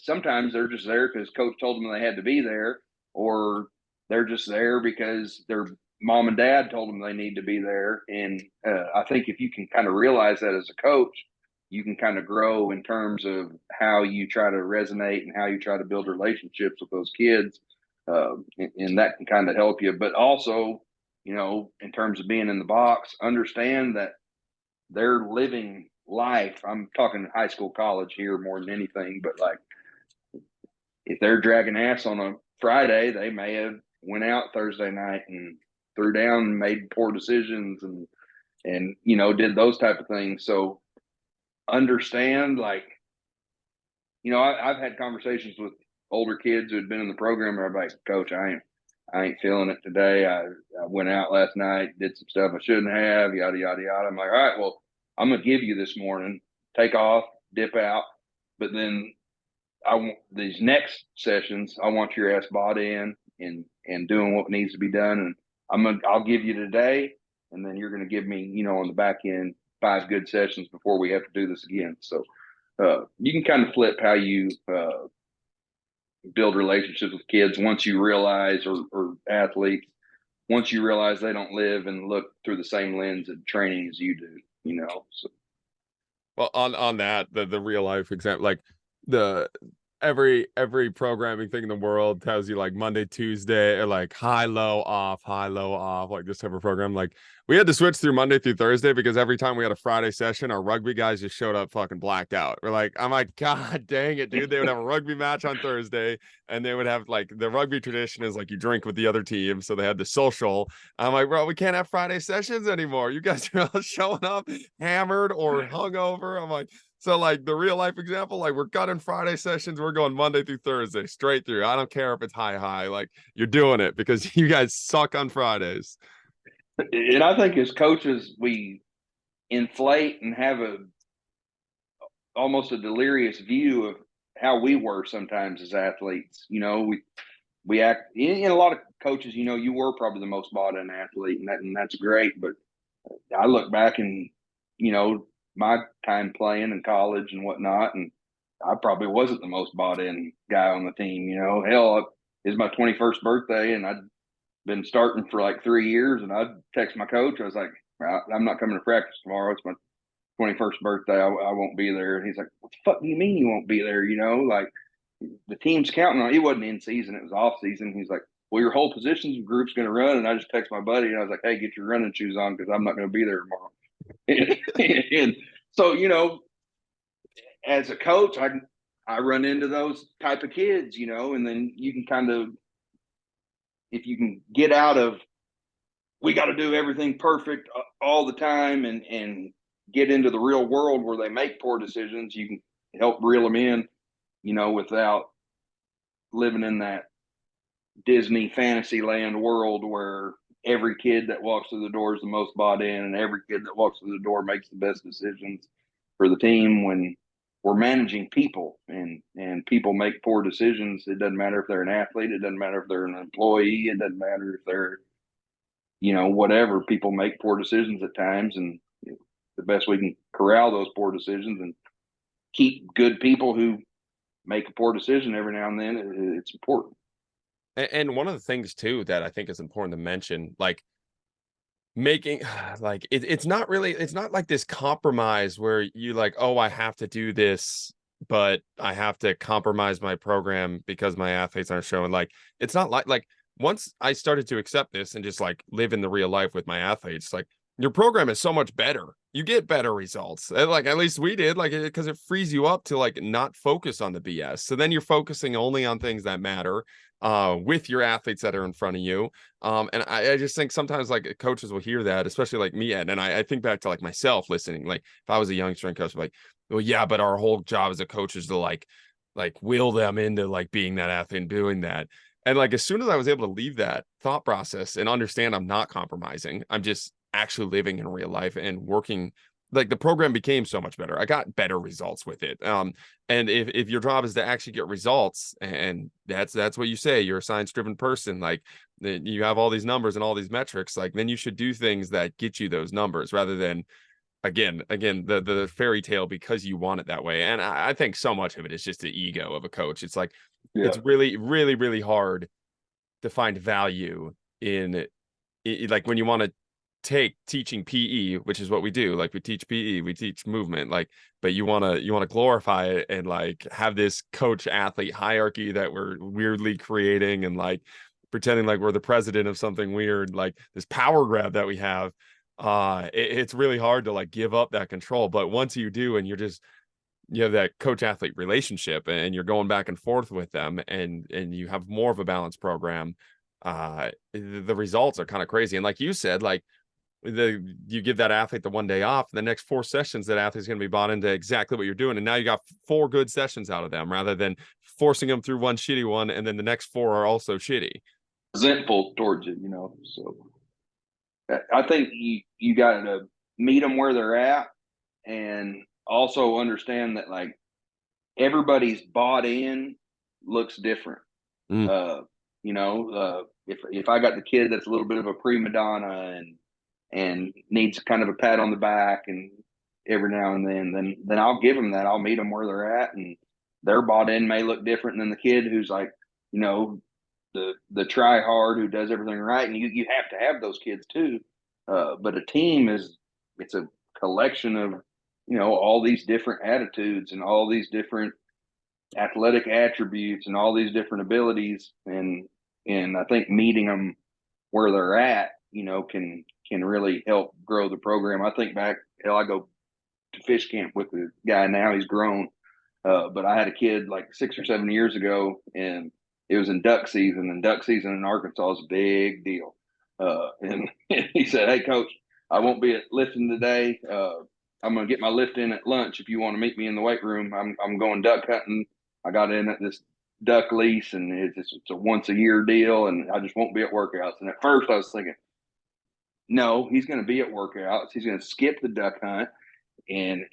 Speaker 4: sometimes they're just there because coach told them they had to be there, or they're just there because their mom and dad told them they need to be there. And I think if you can kind of realize that as a coach, you can kind of grow in terms of how you try to resonate and how you try to build relationships with those kids. And that can kind of help you. But also, in terms of being in the box, understand that they're living life. I'm talking high school, college here more than anything, but like if they're dragging ass on a Friday, they may have went out Thursday night and threw down and made poor decisions and did those type of things. So understand, like, I've had conversations with older kids who had been in the program, and I'm like, Coach, I ain't feeling it today. I went out last night, did some stuff I shouldn't have, yada, yada, yada. I'm like, all right, well, I'm going to give you this morning, take off, dip out. But then these next sessions, I want your ass bought in and doing what needs to be done. And I'll give you today, and then you're going to give me, on the back end, 5 good sessions before we have to do this again. So you can kind of flip how you build relationships with kids once you realize, or athletes, once you realize they don't live and look through the same lens of training as you do, So.
Speaker 2: Well, on that, the real life example, like every programming thing in the world tells you like Monday, Tuesday, or like high, low, off, like this type of program. Like we had to switch through Monday through Thursday because every time we had a Friday session, our rugby guys just showed up fucking blacked out. I'm like, God dang it, dude. They would have a rugby match on Thursday, and they would have, like, the rugby tradition is like you drink with the other team. So they had the social. I'm like, bro, we can't have Friday sessions anymore. You guys are all showing up hammered or hungover. I'm like, so like the real life example, like we're cutting Friday sessions. We're going Monday through Thursday straight through. I don't care if it's high, like you're doing it because you guys suck on Fridays.
Speaker 4: And I think as coaches, we inflate and have almost a delirious view of how we were sometimes as athletes. We act in a lot of coaches, you were probably the most bought in athlete, and that's great. But I look back and, my time playing in college and whatnot, and I probably wasn't the most bought in guy on the team. Hell, it was my 21st birthday, and been starting for like 3 years, and I text my coach. I was like, I'm not coming to practice tomorrow. It's my 21st birthday. I won't be there. And he's like, what the fuck do you mean you won't be there? Like the team's counting on it. It wasn't in season. It was off season. He's like, well, your whole positions group's going to run. And I just text my buddy, and I was like, hey, get your running shoes on, because I'm not going to be there tomorrow. And so, as a coach, I run into those type of kids, and then you can kind of, if you can get out of, we got to do everything perfect all the time, and get into the real world where they make poor decisions, you can help reel them in, without living in that Disney fantasy land world where every kid that walks through the door is the most bought in, and every kid that walks through the door makes the best decisions for the team. When we're managing people, and people make poor decisions, it doesn't matter if they're an athlete, it doesn't matter if they're an employee, it doesn't matter if they're, whatever. People make poor decisions at times, and the best we can corral those poor decisions and keep good people who make a poor decision every now and then, it's important.
Speaker 2: And one of the things too that I think is important to mention, like making like it's not like this compromise where you like, oh, I have to do this, but I have to compromise my program because my athletes aren't showing. Like, it's not like once I started to accept this and just like live in the real life with my athletes, like, your program is so much better. You get better results. Like, at least we did, like, because it frees you up to like not focus on the BS. So then you're focusing only on things that matter with your athletes that are in front of you. And I just think sometimes like coaches will hear that, especially like me, and I think back to like myself listening. Like, if I was a young strength coach, I'm like, well, yeah, but our whole job as a coach is to like will them into like being that athlete and doing that. And like, as soon as I was able to leave that thought process and understand I'm not compromising, I'm just actually living in real life and working, like, the program became so much better. I got better results with it. And if your job is to actually get results, and that's what you say, you're a science driven person, like, you have all these numbers and all these metrics, like, then you should do things that get you those numbers rather than again the fairy tale because you want it that way. And I think so much of it is just the ego of a coach. It's like, it's really, really, really hard to find value in like when you want to take teaching PE, which is what we do. Like, we teach PE, we teach movement, like, but you want to glorify it and like have this coach athlete hierarchy that we're weirdly creating, and like pretending like we're the president of something weird, like this power grab that we have. It's really hard to like give up that control. But once you do, and you have that coach athlete relationship, and you're going back and forth with them, and you have more of a balanced program, the results are kind of crazy. And like you said, like, you give that athlete the one day off, the next 4 sessions that athlete's going to be bought into exactly what you're doing, and now you got 4 good sessions out of them, rather than forcing them through one shitty one and then the next 4 are also shitty.
Speaker 4: Resentful towards it, so I think you got to meet them where they're at, and also understand that like everybody's bought in looks different. If I got the kid that's a little bit of a prima donna and needs kind of a pat on the back and every now and then I'll give them that. I'll meet them where they're at, and their bought in may look different than the kid who's like, the try hard, who does everything right. And you have to have those kids too. But a team it's a collection of, all these different attitudes and all these different athletic attributes and all these different abilities. And I think meeting them where they're at, can really help grow the program. I think back, I go to fish camp with the guy now. He's grown, but I had a kid like 6 or 7 years ago, and it was in duck season. And duck season in Arkansas is a big deal. And he said, "Hey, coach, I won't be at lifting today. I'm going to get my lift in at lunch. If you want to meet me in the weight room, I'm going duck hunting. I got in at this duck lease, and it's a once a year deal, and I just won't be at workouts." And at first I was thinking, no, he's going to be at workouts. He's going to skip the duck hunt, and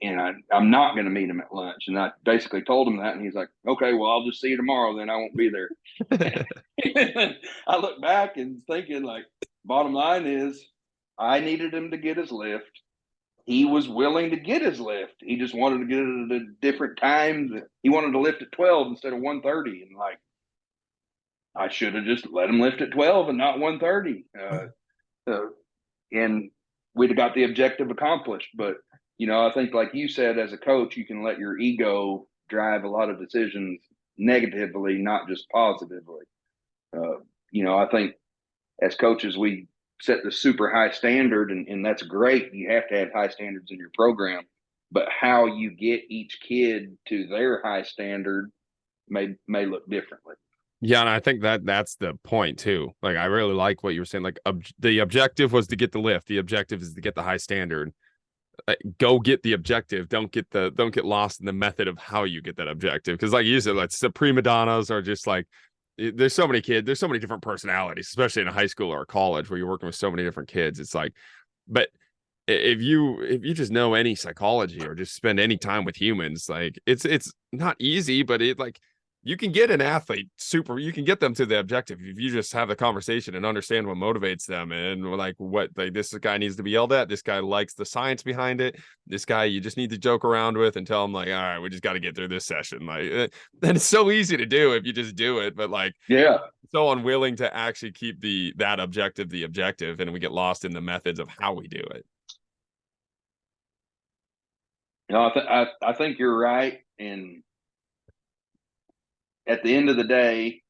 Speaker 4: I'm not going to meet him at lunch. And I basically told him that, and he's like, "Okay, well, I'll just see you tomorrow. Then I won't be there." I look back and thinking, like, bottom line is, I needed him to get his lift. He was willing to get his lift. He just wanted to get it at a different time. He wanted to lift at 12 instead of 1:30, and like, I should have just let them lift at 12 and not 130. And we'd have got the objective accomplished. But, I think like you said, as a coach, you can let your ego drive a lot of decisions negatively, not just positively. I think as coaches, we set the super high standard, and that's great. You have to have high standards in your program, but how you get each kid to their high standard may look differently.
Speaker 2: Yeah, and I think that's the point too. Like, I really like what you were saying. Like, the objective was to get the lift. The objective is to get the high standard. Go get the objective. Don't get lost in the method of how you get that objective. Because, like you said, like the prima donnas are just like, there's so many kids. There's so many different personalities, especially in a high school or a college where you're working with so many different kids. It's like, but if you just know any psychology or just spend any time with humans, like it's not easy, but it like you can get an athlete you can get them to the objective if you just have the conversation and understand what motivates them and like what, like, this guy needs to be yelled at, this guy likes the science behind it, this guy you just need to joke around with and tell him like, all right, we just got to get through this session. Like, and it's so easy to do if you just do it, but like,
Speaker 4: yeah,
Speaker 2: so unwilling to actually keep that objective the objective, and we get lost in the methods of how we do it.
Speaker 4: I think you're right. And at the end of the day,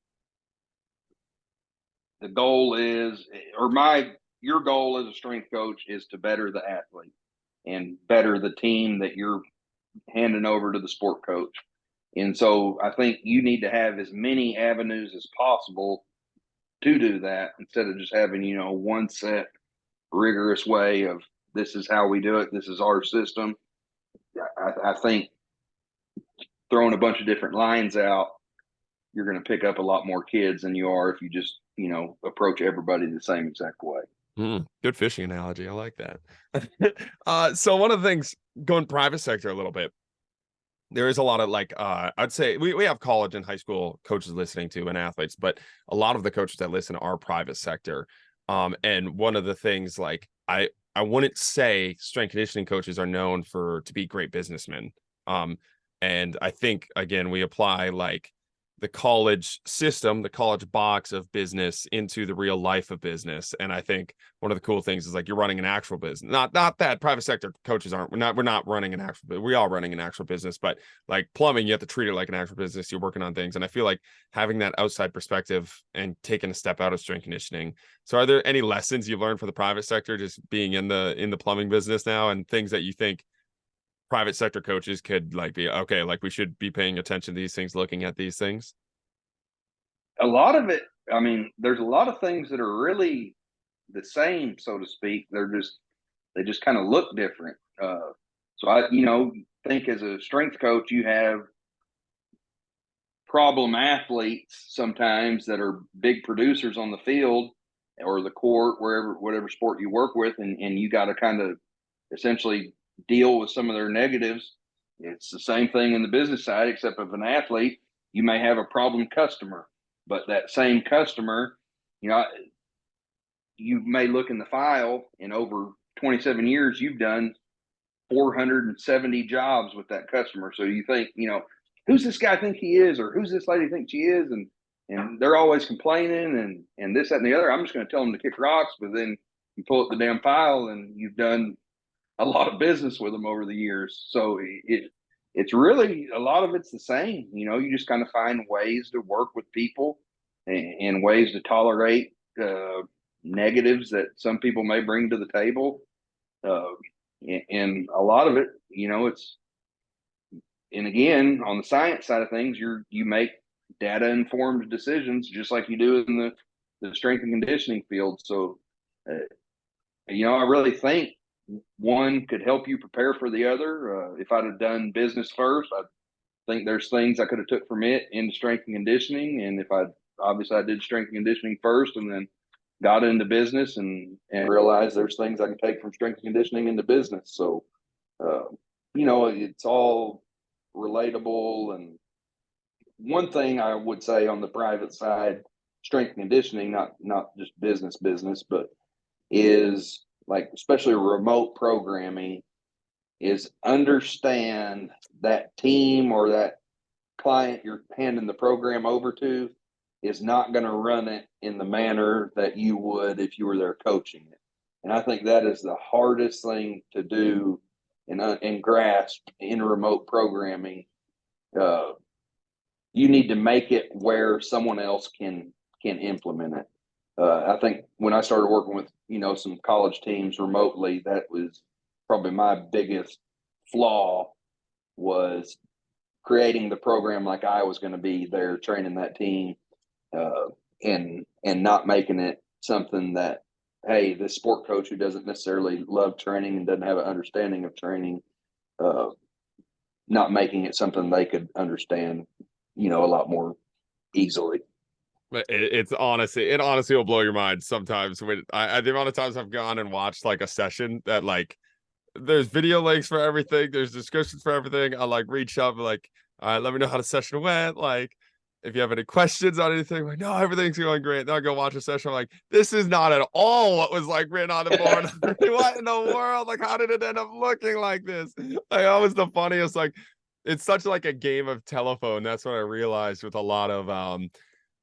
Speaker 4: the goal is, your goal as a strength coach is to better the athlete and better the team that you're handing over to the sport coach. And so I think you need to have as many avenues as possible to do that, instead of just having, one set rigorous way of, this is how we do it, this is our system. I think throwing a bunch of different lines out, you're going to pick up a lot more kids than you are if you just, approach everybody the same exact way.
Speaker 2: Good fishing analogy. I like that. So one of the things, going private sector a little bit, there is a lot of like, I'd say we have college and high school coaches listening to and athletes, but a lot of the coaches that listen are private sector. And one of the things, like, I wouldn't say strength conditioning coaches are known to be great businessmen. And I think, again, we apply like the college system, the college box of business into the real life of business. And I think one of the cool things is like, you're running an actual business. Not that private sector coaches aren't. We're not running an actual, but we are running an actual business. But like plumbing, you have to treat it like an actual business. You're working on things. And I feel like having that outside perspective and taking a step out of strength conditioning. So are there any lessons you've learned for the private sector, just being in the plumbing business now, and things that you think private sector coaches could like be, okay, like we should be paying attention to these things, looking at these things?
Speaker 4: A lot of it, I mean, there's a lot of things that are really the same, so to speak. They just kind of look different. So I, think as a strength coach, you have problem athletes sometimes that are big producers on the field or the court, whatever sport you work with, and you got to kind of essentially deal with some of their negatives. It's the same thing in the business side, except of an athlete, you may have a problem customer, but that same customer, you may look in the file, and over 27 years, you've done 470 jobs with that customer. So you think, who's this guy think he is, or who's this lady think she is? And they're always complaining and this, that, and the other. I'm just going to tell them to kick rocks, but then you pull up the damn file and you've done a lot of business with them over the years. So it's really, a lot of it's the same. You just kind of find ways to work with people and ways to tolerate negatives that some people may bring to the table. And a lot of it, it's, and again, on the science side of things, you make data informed decisions just like you do in the strength and conditioning field. So, I really think one could help you prepare for the other. If I'd have done business first, I think there's things I could have took from it into strength and conditioning. And if I did strength and conditioning first and then got into business and realized there's things I can take from strength and conditioning into business. So, it's all relatable. And one thing I would say on the private side, strength and conditioning, not just business, but is like, especially remote programming, is understand that team or that client you're handing the program over to. is not going to run it in the manner that you would if you were there coaching it. And I think that is the hardest thing to do and grasp in remote programming. You need to make it where someone else can implement it. I think when I started working with, some college teams remotely, that was probably my biggest flaw, was creating the program like I was going to be there training that team, and not making it something that, hey, this sport coach who doesn't necessarily love training and doesn't have an understanding of training, not making it something they could understand, a lot more easily.
Speaker 2: But it honestly will blow your mind sometimes when the amount of times I've gone and watched like a session that like there's video links for everything, there's descriptions for everything. I'll like reach up and like, all right, let me know how the session went. Like, if you have any questions on anything, like, no, everything's going great. Then I go watch a session. I'm like, this is not at all what was like written on the board. What in the world? Like, how did it end up looking like this? Like, that was the funniest. Like, it's such like a game of telephone. That's what I realized with a lot of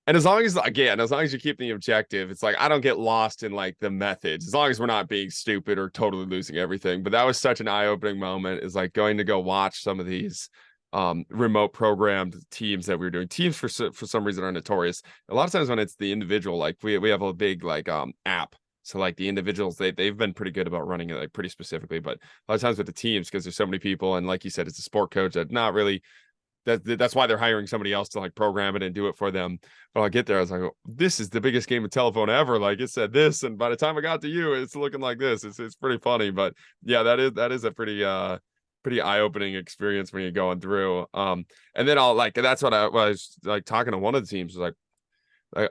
Speaker 2: and as long as you keep the objective, it's like I don't get lost in like the methods, as long as we're not being stupid or totally losing everything. But that was such an eye-opening moment, is like going to go watch some of these remote programmed teams that we were doing. Teams for some reason are notorious. A lot of times when it's the individual, like we have a big like app. So like the individuals, they've been pretty good about running it like pretty specifically. But a lot of times with the teams, because there's so many people, and like you said, it's a sport coach that not really. That's why they're hiring somebody else to like program it and do it for them. But I'll get there, I was like, oh, this is the biggest game of telephone ever. Like, it said this, and by the time I got to you, it's looking like this. It's pretty funny. But yeah, that is a pretty eye-opening experience when you're going through. And then I'll like, that's what I was like talking to one of the teams, was like,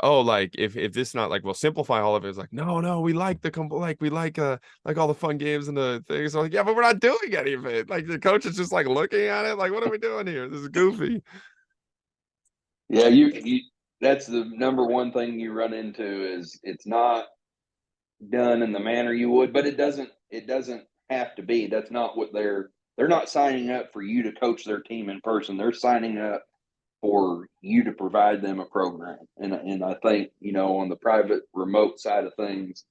Speaker 2: oh, like if this not like, we'll simplify all of it. It's like, no, we like we like all the fun games and the things. So like, yeah, but we're not doing any of it. Like, the coach is just like looking at it like, what are we doing here? This is goofy.
Speaker 4: Yeah, you that's the number one thing you run into, is it's not done in the manner you would, but it doesn't have to be. That's not what they're not signing up for you to coach their team in person. They're signing up for you to provide them a program. And I think, on the private remote side of things,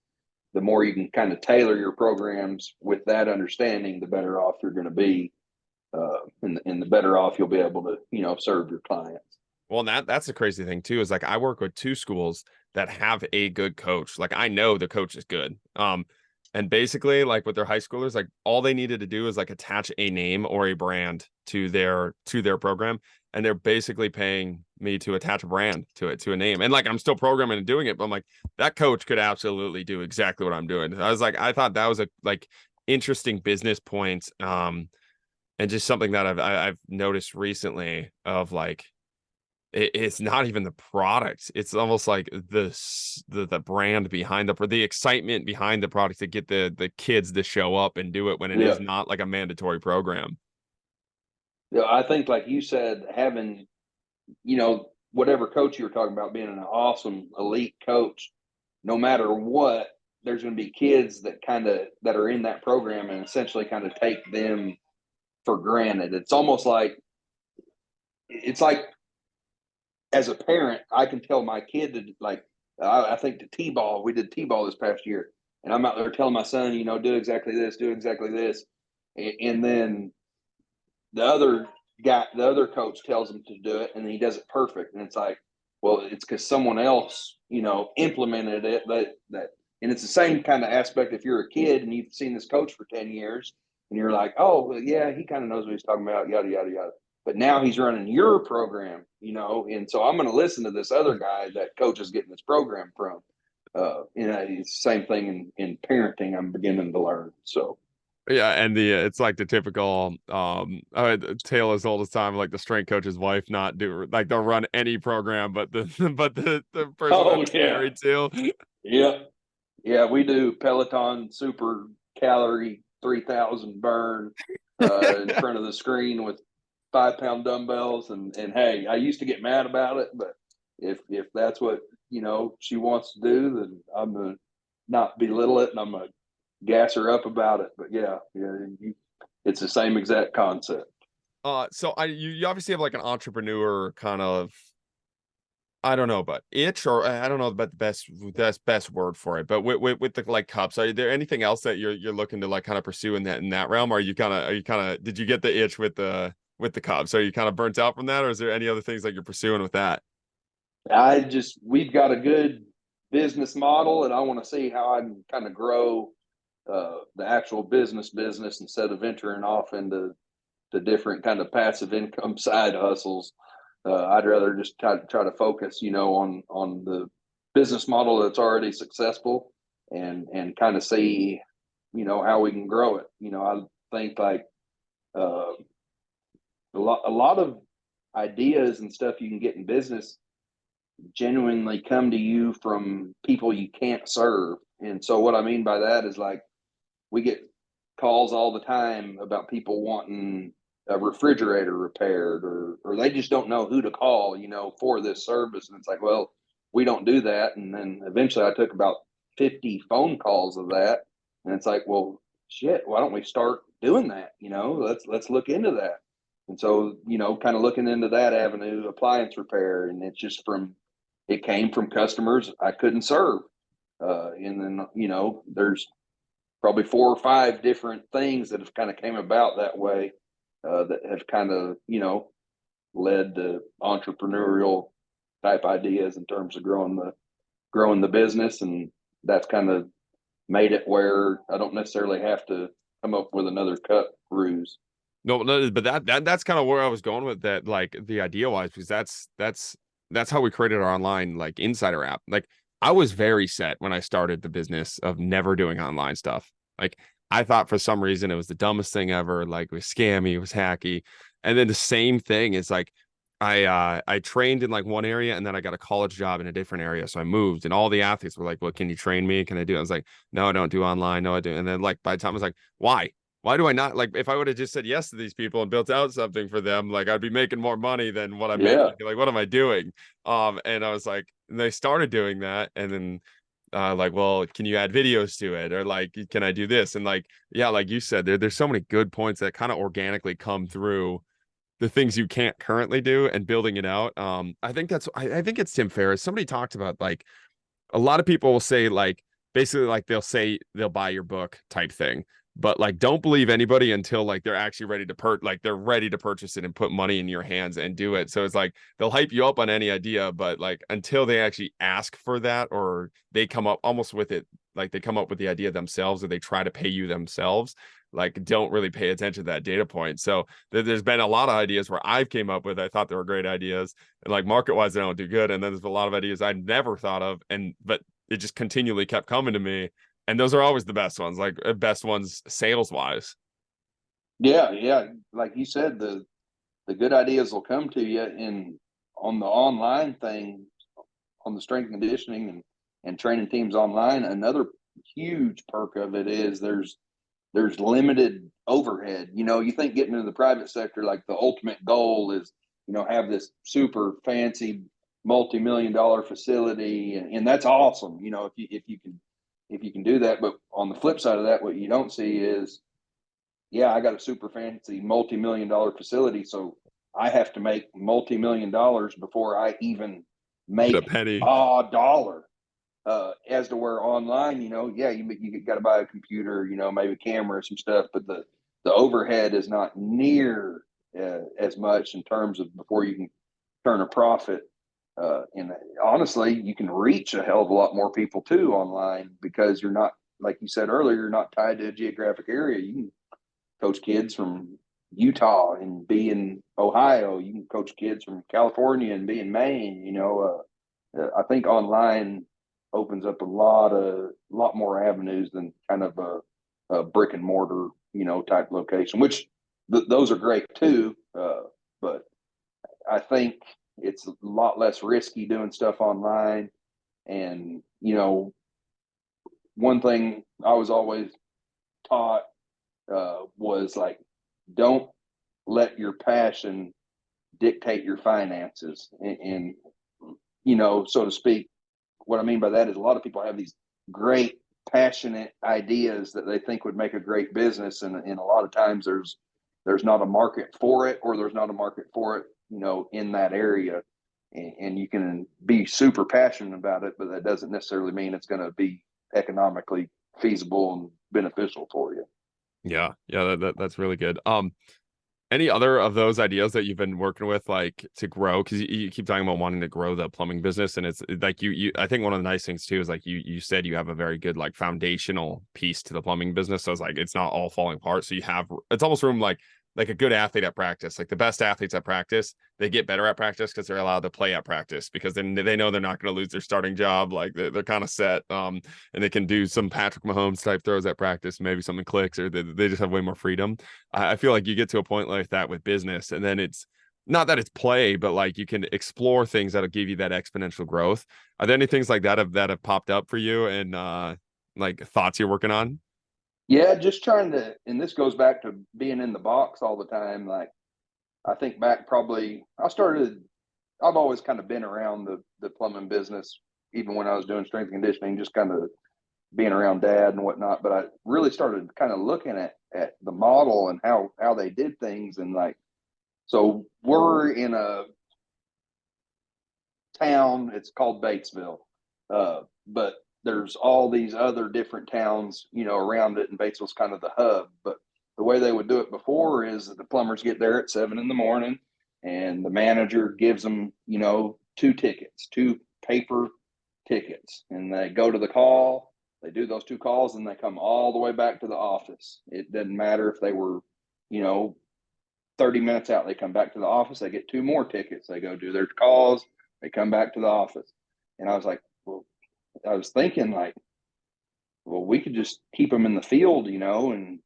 Speaker 4: the more you can kind of tailor your programs with that understanding, the better off you're going to be. And the better off you'll be able to, serve your clients.
Speaker 2: Well, that's the crazy thing too, is like I work with two schools that have a good coach. Like, I know the coach is good. And basically, like with their high schoolers, like all they needed to do is like attach a name or a brand to their program. And they're basically paying me to attach a brand to it, to a name. And like, I'm still programming and doing it, but I'm like, that coach could absolutely do exactly what I'm doing. I thought that was a like interesting business point. And just something that I've noticed recently, of like, it's not even the product. It's almost like the brand behind the excitement behind the product to get the kids to show up and do it when it is not like a mandatory program.
Speaker 4: Yeah, I think, like you said, having, whatever coach you were talking about, being an awesome elite coach, no matter what, there's going to be kids that are in that program and essentially kind of take them for granted. It's almost like, as a parent, I can tell my kid to, like, I think to T-ball, we did T-ball this past year, and I'm out there telling my son, do exactly this. And then the other coach tells him to do it, and he does it perfect. And it's like, well, it's because someone else, implemented it. And it's the same kind of aspect if you're a kid and you've seen this coach for 10 years, and you're like, oh, well, yeah, he kind of knows what he's talking about, yada, yada, yada. But now he's running your program, and so I'm going to listen to this other guy that coach is getting this program from. It's the same thing in parenting. I'm beginning to learn. So.
Speaker 2: Yeah, and it's like the typical tale as old as time, like the strength coach's wife not do, like they'll run any program, but the person that's married to.
Speaker 4: Yeah, we do Peloton super calorie 3,000 burn in front of the screen with 5-pound dumbbells, and hey, I used to get mad about it, but if that's what she wants to do, then I'm gonna not belittle it, and I'm gonna gas her up about it. But yeah, it's the same exact concept.
Speaker 2: So you obviously have like an entrepreneur kind of I don't know, but itch, or I don't know about the best word for it, but with the like cups, are there anything else that you're looking to like kind of pursue in that realm? Or are you kind of did you get the itch with the cups? Are you kind of burnt out from that, or is there any other things that you're pursuing with that?
Speaker 4: We've got a good business model, and I want to see how I can kind of grow the actual business instead of venturing off into the different kind of passive income side hustles. I'd rather just try to focus, on the business model that's already successful, and kind of see, how we can grow it. I think like uh, a lot of ideas and stuff you can get in business genuinely come to you from people you can't serve. And so what I mean by that is, like, we get calls all the time about people wanting a refrigerator repaired, or they just don't know who to call, for this service. And it's like, well, we don't do that. And then eventually I took about 50 phone calls of that. And it's like, well, shit, why don't we start doing that? Let's look into that. And so, kind of looking into that avenue, appliance repair. And it came from customers I couldn't serve. And then, there's probably 4 or 5 different things that have kind of came about that way, that have kind of, led to entrepreneurial type ideas in terms of growing the business. And that's kind of made it where I don't necessarily have to come up with another cut ruse.
Speaker 2: No, but that's kind of where I was going with that, like the idea wise, because that's how we created our online like insider app. Like I was very set when I started the business of never doing online stuff. Like I thought for some reason it was the dumbest thing ever. Like it was scammy, it was hacky. And then the same thing is like I trained in like one area and then I got a college job in a different area. So I moved and all the athletes were like, well, can you train me? Can I do it? I was like, no, I don't do online. No, I do. And then like by the time I was like, why? Why do I not, like, if I would have just said yes to these people and built out something for them, like I'd be making more money than what I'm
Speaker 4: Yeah.
Speaker 2: making. Like, what am I doing? And I was like, and they started doing that. And then like, well, can you add videos to it? Or like, can I do this? And like, yeah, like you said, there's so many good points that kind of organically come through the things you can't currently do and building it out. I think I think it's Tim Ferriss. Somebody talked about like a lot of people will say like basically like they'll say they'll buy your book type thing, but like don't believe anybody until like they're actually ready to they're ready to purchase it and put money in your hands and do it. So it's like they'll hype you up on any idea, but like until they actually ask for that, or they come up almost with it, like they come up with the idea themselves, or they try to pay you themselves, like don't really pay attention to that data point. So there's been a lot of ideas where I've came up with, I thought they were great ideas, and like market wise they don't do good, and then there's a lot of ideas I never thought of, but it just continually kept coming to me, and those are always the best ones, like best ones sales wise.
Speaker 4: Yeah. Like you said, the good ideas will come to you. And on the online thing, on the strength and conditioning and training teams online, another huge perk of it is there's limited overhead. You think getting into the private sector, like the ultimate goal is, have this super fancy multi-million-dollar facility, and that's awesome. If you can do that. But on the flip side of that, what you don't see is, yeah, I got a super fancy multi-million-dollar facility, so I have to make multi-million-dollars before I even
Speaker 2: Get a
Speaker 4: make
Speaker 2: penny.
Speaker 4: a dollar. As to where online, yeah, you got to buy a computer, maybe a camera, some stuff, but the overhead is not near as much in terms of before you can turn a profit. And honestly, you can reach a hell of a lot more people too online, because you're not, like you said earlier, you're not tied to a geographic area. You can coach kids from Utah and be in Ohio. You can coach kids from California and be in Maine. I think online opens up a lot more avenues than kind of a brick and mortar, type location, which those are great too. But I think it's a lot less risky doing stuff online. And, one thing I was always taught was like, don't let your passion dictate your finances. And, so to speak, what I mean by that is a lot of people have these great, passionate ideas that they think would make a great business. And a lot of times there's not a market for it, or there's not a market for it, in that area. And you can be super passionate about it, but that doesn't necessarily mean it's going to be economically feasible and beneficial for you.
Speaker 2: Yeah. Yeah. That's really good. Any other of those ideas that you've been working with, like to grow? Because you keep talking about wanting to grow the plumbing business, and it's like you. I think one of the nice things too is like you said you have a very good like foundational piece to the plumbing business. So it's like it's not all falling apart. So you have it's almost room like a good athlete at practice. Like the best athletes at practice, they get better at practice because they're allowed to play at practice because then they know they're not going to lose their starting job. Like they're kind of set, and they can do some Patrick Mahomes type throws at practice. Maybe something clicks, or they just have way more freedom. I feel like you get to a point like that with business, and then it's not that it's play, but like you can explore things that'll give you that exponential growth. Are there any things like that have popped up for you and like thoughts you're working on?
Speaker 4: Yeah, just trying to, and this goes back to being in the box all the time. Like I think back probably, I've always kind of been around the plumbing business, even when I was doing strength and conditioning, just kind of being around dad and whatnot. But I really started kind of looking at the model and how they did things. And like, so we're in a town, it's called Batesville. But there's all these other different towns, around it, and Batesville's kind of the hub. But the way they would do it before is that the plumbers get there at 7 a.m, and the manager gives them, 2 paper tickets, and they go to the call. They do those 2 calls, and they come all the way back to the office. It doesn't matter if they were, 30 minutes out. They come back to the office. They get 2 more tickets. They go do their calls. They come back to the office. And I was like, well, I was thinking like, well, we could just keep them in the field, and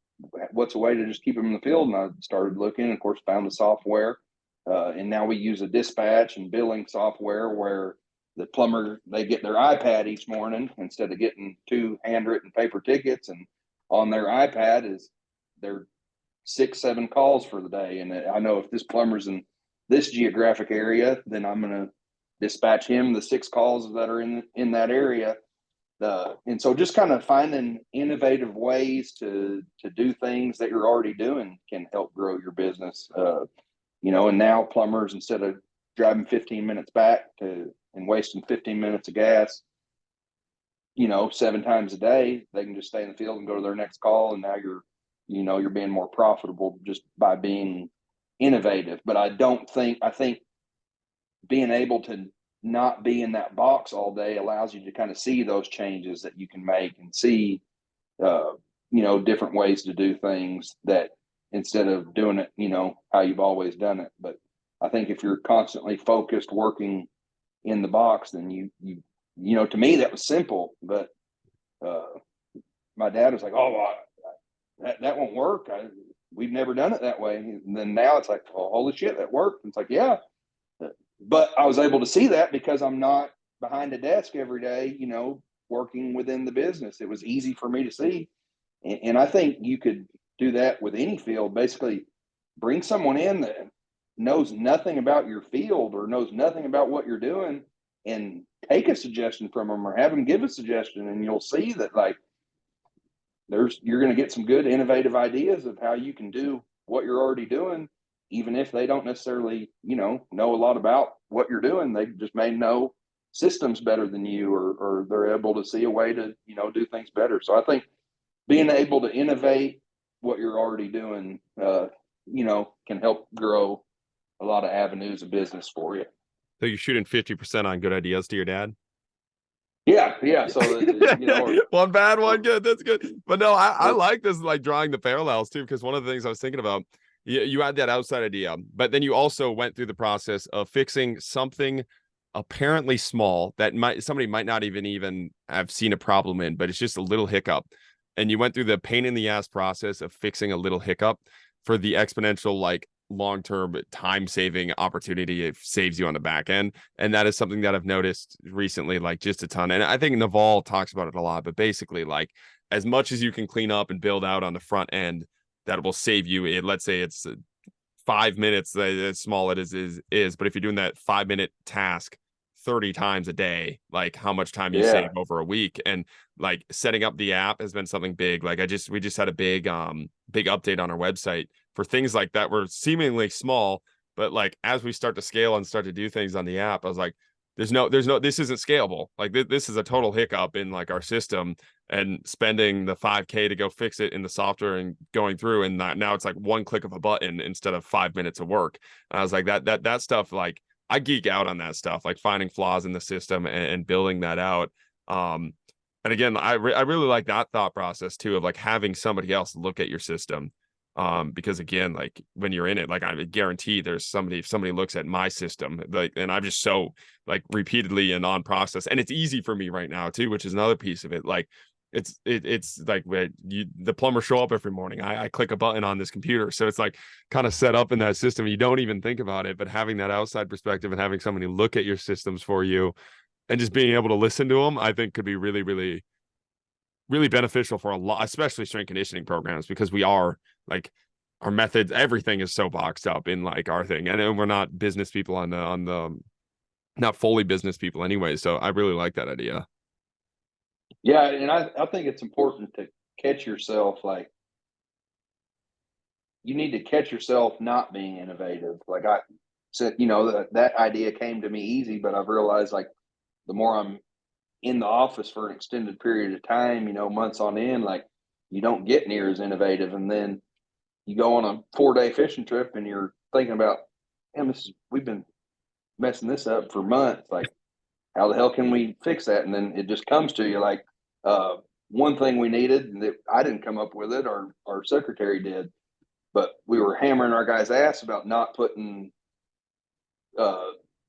Speaker 4: what's a way to just keep them in the field? And I started looking, and of course, found the software. And now we use a dispatch and billing software where the plumber, they get their iPad each morning instead of getting 2 handwritten paper tickets. And on their iPad is their 6-7 calls for the day. And I know if this plumber's in this geographic area, then I'm going to dispatch him the 6 calls that are in that area. And so just kind of finding innovative ways to do things that you're already doing can help grow your business. And now plumbers, instead of driving 15 minutes back and wasting 15 minutes of gas, 7 times a day, they can just stay in the field and go to their next call. And now you're being more profitable just by being innovative. But I think being able to not be in that box all day allows you to kind of see those changes that you can make and see, different ways to do things, that instead of doing it, how you've always done it. But I think if you're constantly focused working in the box, then to me, that was simple. But my dad was like, oh, that won't work. We've never done it that way. And then now it's like, oh, holy shit, that worked. And it's like, yeah. But I was able to see that because I'm not behind a desk every day, working within the business. It was easy for me to see. And I think you could do that with any field. Basically, bring someone in that knows nothing about your field or knows nothing about what you're doing, and take a suggestion from them or have them give a suggestion. And you'll see that like you're going to get some good innovative ideas of how you can do what you're already doing, even if they don't necessarily, know a lot about what you're doing. They just may know systems better than you, or they're able to see a way to, do things better. So I think being able to innovate what you're already doing, can help grow a lot of avenues of business for you.
Speaker 2: So you're shooting 50% on good ideas to your dad?
Speaker 4: Yeah. So,
Speaker 2: one bad, one good. That's good. But no, I like this, like drawing the parallels too, because one of the things I was thinking about, you had that outside idea, but then you also went through the process of fixing something apparently small that somebody might not even have seen a problem in, but it's just a little hiccup. And you went through the pain in the ass process of fixing a little hiccup for the exponential, like long-term time-saving opportunity it saves you on the back end. And that is something that I've noticed recently, like just a ton. And I think Naval talks about it a lot, but basically like as much as you can clean up and build out on the front end, that will save you. Let's say it's 5 minutes, as small it is, but if you're doing that 5-minute task 30 times a day, like how much time you save over a week. And like setting up the app has been something big. Like we just had a big update on our website for things like that were seemingly small, but like as we start to scale and start to do things on the app, I was like, there's no, this isn't scalable. Like this is a total hiccup in like our system, and spending the $5K to go fix it in the software and going through, and now it's like one click of a button instead of 5 minutes of work. And I was like, that stuff, like I geek out on that stuff, like finding flaws in the system and building that out. And again, I really like that thought process too, of like having somebody else look at your system. Because again, like when you're in it, like I guarantee there's somebody, if somebody looks at my system, like, and I'm just so like repeatedly and on process, and it's easy for me right now too, which is another piece of it. Like it's like when the plumber show up every morning, I click a button on this computer. So it's like kind of set up in that system. You don't even think about it, but having that outside perspective and having somebody look at your systems for you and just being able to listen to them, I think could be really, really, really beneficial for a lot, especially strength conditioning programs, because we are like, our methods, everything is so boxed up in like our thing. And we're not business people on the not fully business people anyway. So I really like that idea.
Speaker 4: Yeah. And I think it's important to catch yourself. Like, you need to catch yourself not being innovative. Like I said, that idea came to me easy, but I've realized like the more I'm in the office for an extended period of time, months on end, like you don't get near as innovative. And then you go on a 4-day fishing trip and you're thinking about, damn, we've been messing this up for months. Like, how the hell can we fix that? And then it just comes to you like, one thing we needed, and that I didn't come up with it, our secretary did, but we were hammering our guys' ass about not putting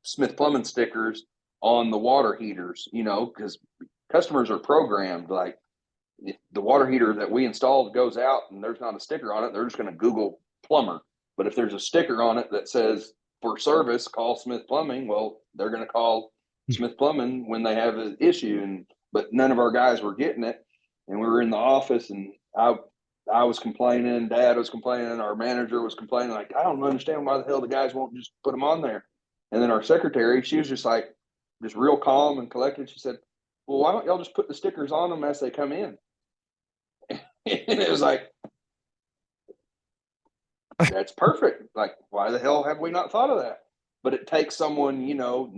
Speaker 4: Smith Plumbing stickers on the water heaters, because customers are programmed. Like, if the water heater that we installed goes out and there's not a sticker on it, they're just going to Google plumber. But if there's a sticker on it that says for service, call Smith Plumbing, well, they're going to call Smith Plumbing when they have an issue. But none of our guys were getting it. And we were in the office, and I was complaining, Dad was complaining, our manager was complaining, like, I don't understand why the hell the guys won't just put them on there. And then our secretary, she was just like, just real calm and collected. She said, well, why don't y'all just put the stickers on them as they come in? And it was like, that's perfect. Like, why the hell have we not thought of that? But it takes someone,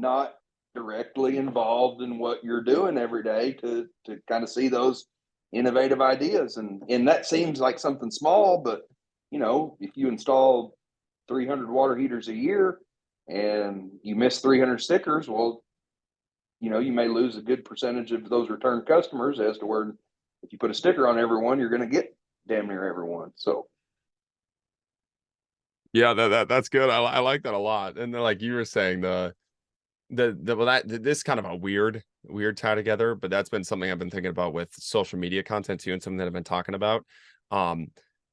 Speaker 4: not directly involved in what you're doing every day to kind of see those innovative ideas. And that seems like something small, but if you install 300 water heaters a year and you miss 300 stickers, well, you may lose a good percentage of those return customers, as to where if you put a sticker on everyone, you're going to get damn near everyone. So,
Speaker 2: yeah, that's good. I like that a lot. And then, like you were saying, this kind of a weird tie together, but that's been something I've been thinking about with social media content too, and something that I've been talking about.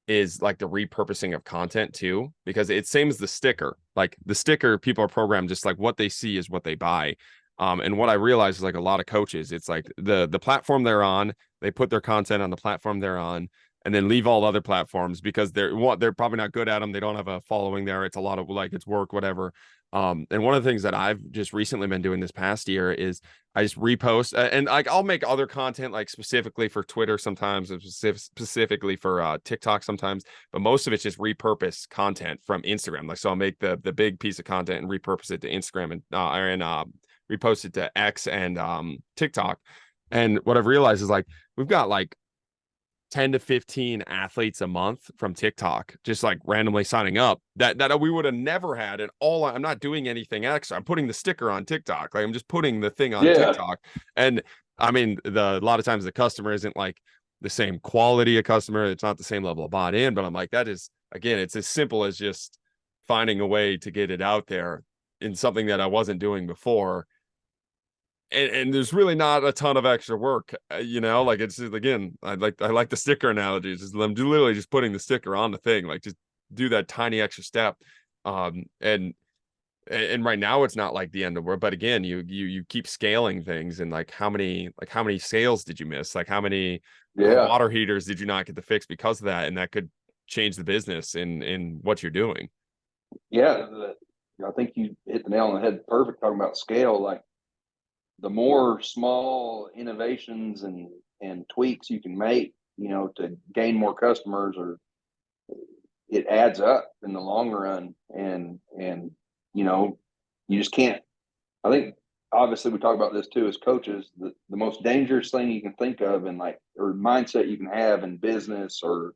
Speaker 2: Is like the repurposing of content too, because it's same as the sticker. Like the sticker, people are programmed just like what they see is what they buy. And what I realize is like a lot of coaches, it's like the platform they're on, they put their content on the platform they're on, and then leave all other platforms because they're probably not good at them. They don't have a following there. It's a lot of like, it's work, whatever. And one of the things that I've just recently been doing this past year is I just repost and like I'll make other content like specifically for Twitter sometimes, specifically for TikTok sometimes, but most of it's just repurpose content from Instagram. Like, so I'll make the big piece of content and repurpose it to Instagram and repost it to X and TikTok. And what I've realized is like we've got like 10 to 15 athletes a month from TikTok, just like randomly signing up that we would have never had. And I'm not doing anything extra. I'm putting the sticker on TikTok. Like I'm just putting the thing on TikTok. And I mean, a lot of times the customer isn't like the same quality of customer. It's not the same level of bought in, but I'm like, that is, again, it's as simple as just finding a way to get it out there in something that I wasn't doing before. And there's really not a ton of extra work, like it's just, again, I like the sticker analogies. I'm literally just putting the sticker on the thing, like just do that tiny extra step. And right now it's not like the end of the world, but again, you keep scaling things, and like how many sales did you miss? Like how many water heaters did you not get to fix because of that? And that could change the business in what you're doing.
Speaker 4: Yeah. I think you hit the nail on the head. Perfect. Talking about scale, like, the more small innovations and tweaks you can make, to gain more customers, or it adds up in the long run. And you just can't, I think obviously we talk about this too as coaches, the most dangerous thing you can think of and or mindset you can have in business or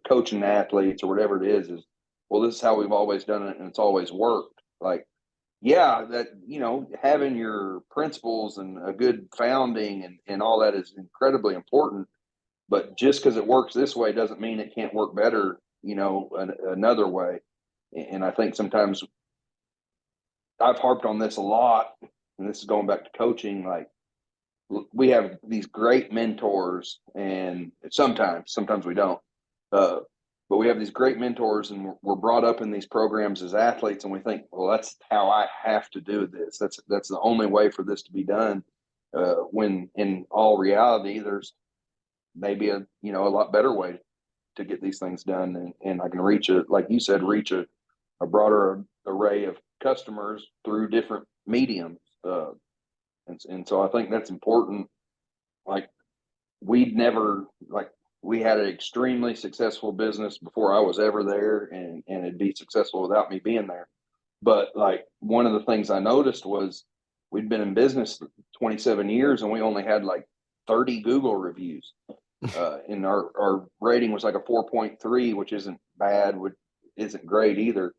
Speaker 4: coaching athletes or whatever it is, well, this is how we've always done it and it's always worked. Like, yeah, that, having your principles and a good founding and all that is incredibly important. But just because it works this way doesn't mean it can't work better, another way. And I think sometimes I've harped on this a lot, and this is going back to coaching. Like, we have these great mentors, and sometimes we don't. But we have these great mentors, and we're brought up in these programs as athletes, and we think, well, that's how I have to do this. That's the only way for this to be done. When in all reality, there's maybe a lot better way to get these things done, and I can reach like you said, reach a broader array of customers through different mediums. And so I think that's important. Like, we had an extremely successful business before I was ever there, and it'd be successful without me being there. But like, one of the things I noticed was we'd been in business 27 years and we only had like 30 Google reviews. And our rating was like a 4.3, which isn't bad, which isn't great either.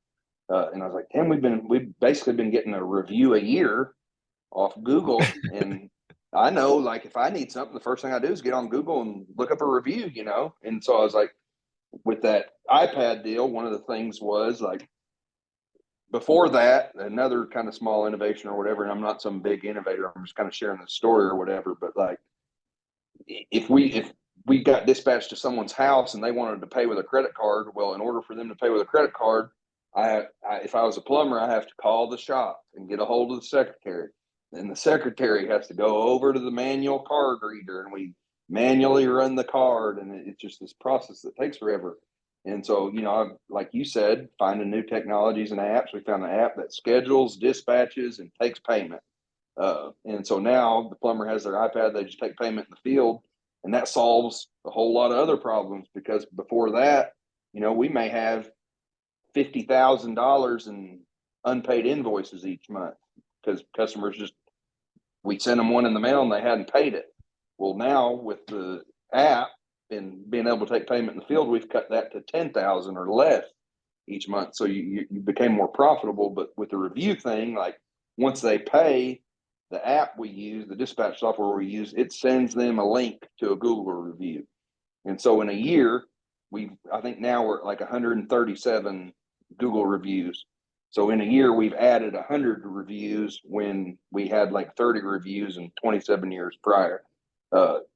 Speaker 4: And I was like, damn, we've basically been getting a review a year off Google. And I know, like, if I need something, the first thing I do is get on Google and look up a review, And so I was like, with that iPad deal, one of the things was like, before that, another kind of small innovation or whatever, and I'm not some big innovator, I'm just kind of sharing the story or whatever, but like, if we got dispatched to someone's house and they wanted to pay with a credit card, well, in order for them to pay with a credit card, if I was a plumber, I have to call the shop and get a hold of the secretary. And the secretary has to go over to the manual card reader, and we manually run the card, and it's just this process that takes forever. And so, like you said, finding new technologies and apps, we found an app that schedules, dispatches, and takes payment. And so now the plumber has their iPad, they just take payment in the field, and that solves a whole lot of other problems, because before that, we may have $50,000 in unpaid invoices each month because customers we sent them one in the mail and they hadn't paid it. Well, now with the app and being able to take payment in the field, we've cut that to 10,000 or less each month. So you became more profitable. But with the review thing, like, once they pay, the app we use, the dispatch software we use, it sends them a link to a Google review. And so in a year, I think now we're at like 137 Google reviews. So in a year, we've added 100 reviews when we had like 30 reviews in 27 years prior.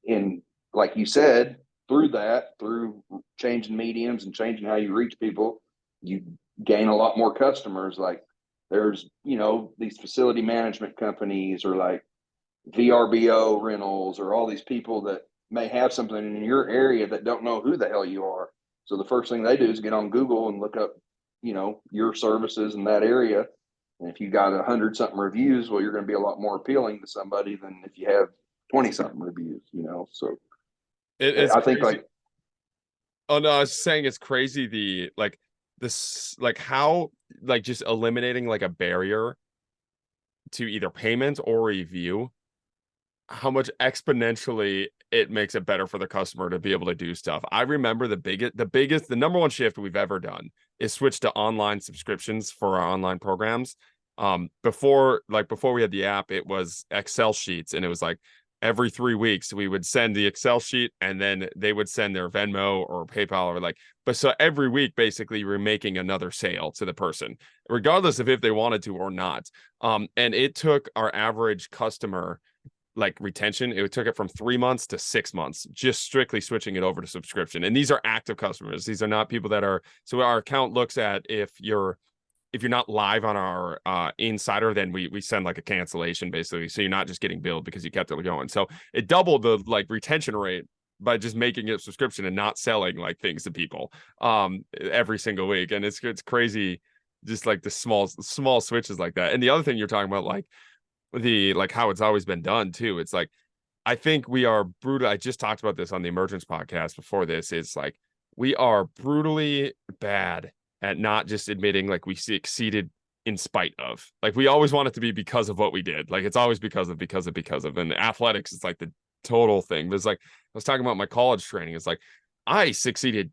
Speaker 4: And like you said, through changing mediums and changing how you reach people, you gain a lot more customers. Like, there's, these facility management companies or like VRBO rentals or all these people that may have something in your area that don't know who the hell you are. So the first thing they do is get on Google and look up, your services in that area. And if you got 100-something reviews, well, you're going to be a lot more appealing to somebody than if you have 20-something reviews, So
Speaker 2: it's
Speaker 4: I
Speaker 2: crazy.
Speaker 4: think like,
Speaker 2: oh no, I was saying it's crazy how just eliminating like a barrier to either payment or review, how much exponentially it makes it better for the customer to be able to do stuff. I remember the number one shift we've ever done is switch to online subscriptions for our online programs. Before we had the app, it was Excel sheets, and it was like every 3 weeks we would send the Excel sheet, and then they would send their Venmo or PayPal but so every week basically we're making another sale to the person, regardless of if they wanted to or not. And it took our average customer retention, it took it from 3 months to 6 months, just strictly switching it over to subscription. And these are active customers. These are not people that are, so our account looks at if you're not live on our insider, then we send like a cancellation basically. So you're not just getting billed because you kept it going. So it doubled the retention rate by just making it a subscription and not selling things to people every single week. And it's crazy, just like the small switches like that. And the other thing you're talking about, how it's always been done too. It's like, I think we are brutal. I just talked about this on the Emergence podcast before this. It's like, we are brutally bad at not just admitting we exceeded in spite of. Like we always want it to be because of what we did. Like it's always because of. And athletics is like the total thing. There's like, I was talking about my college training. It's like I succeeded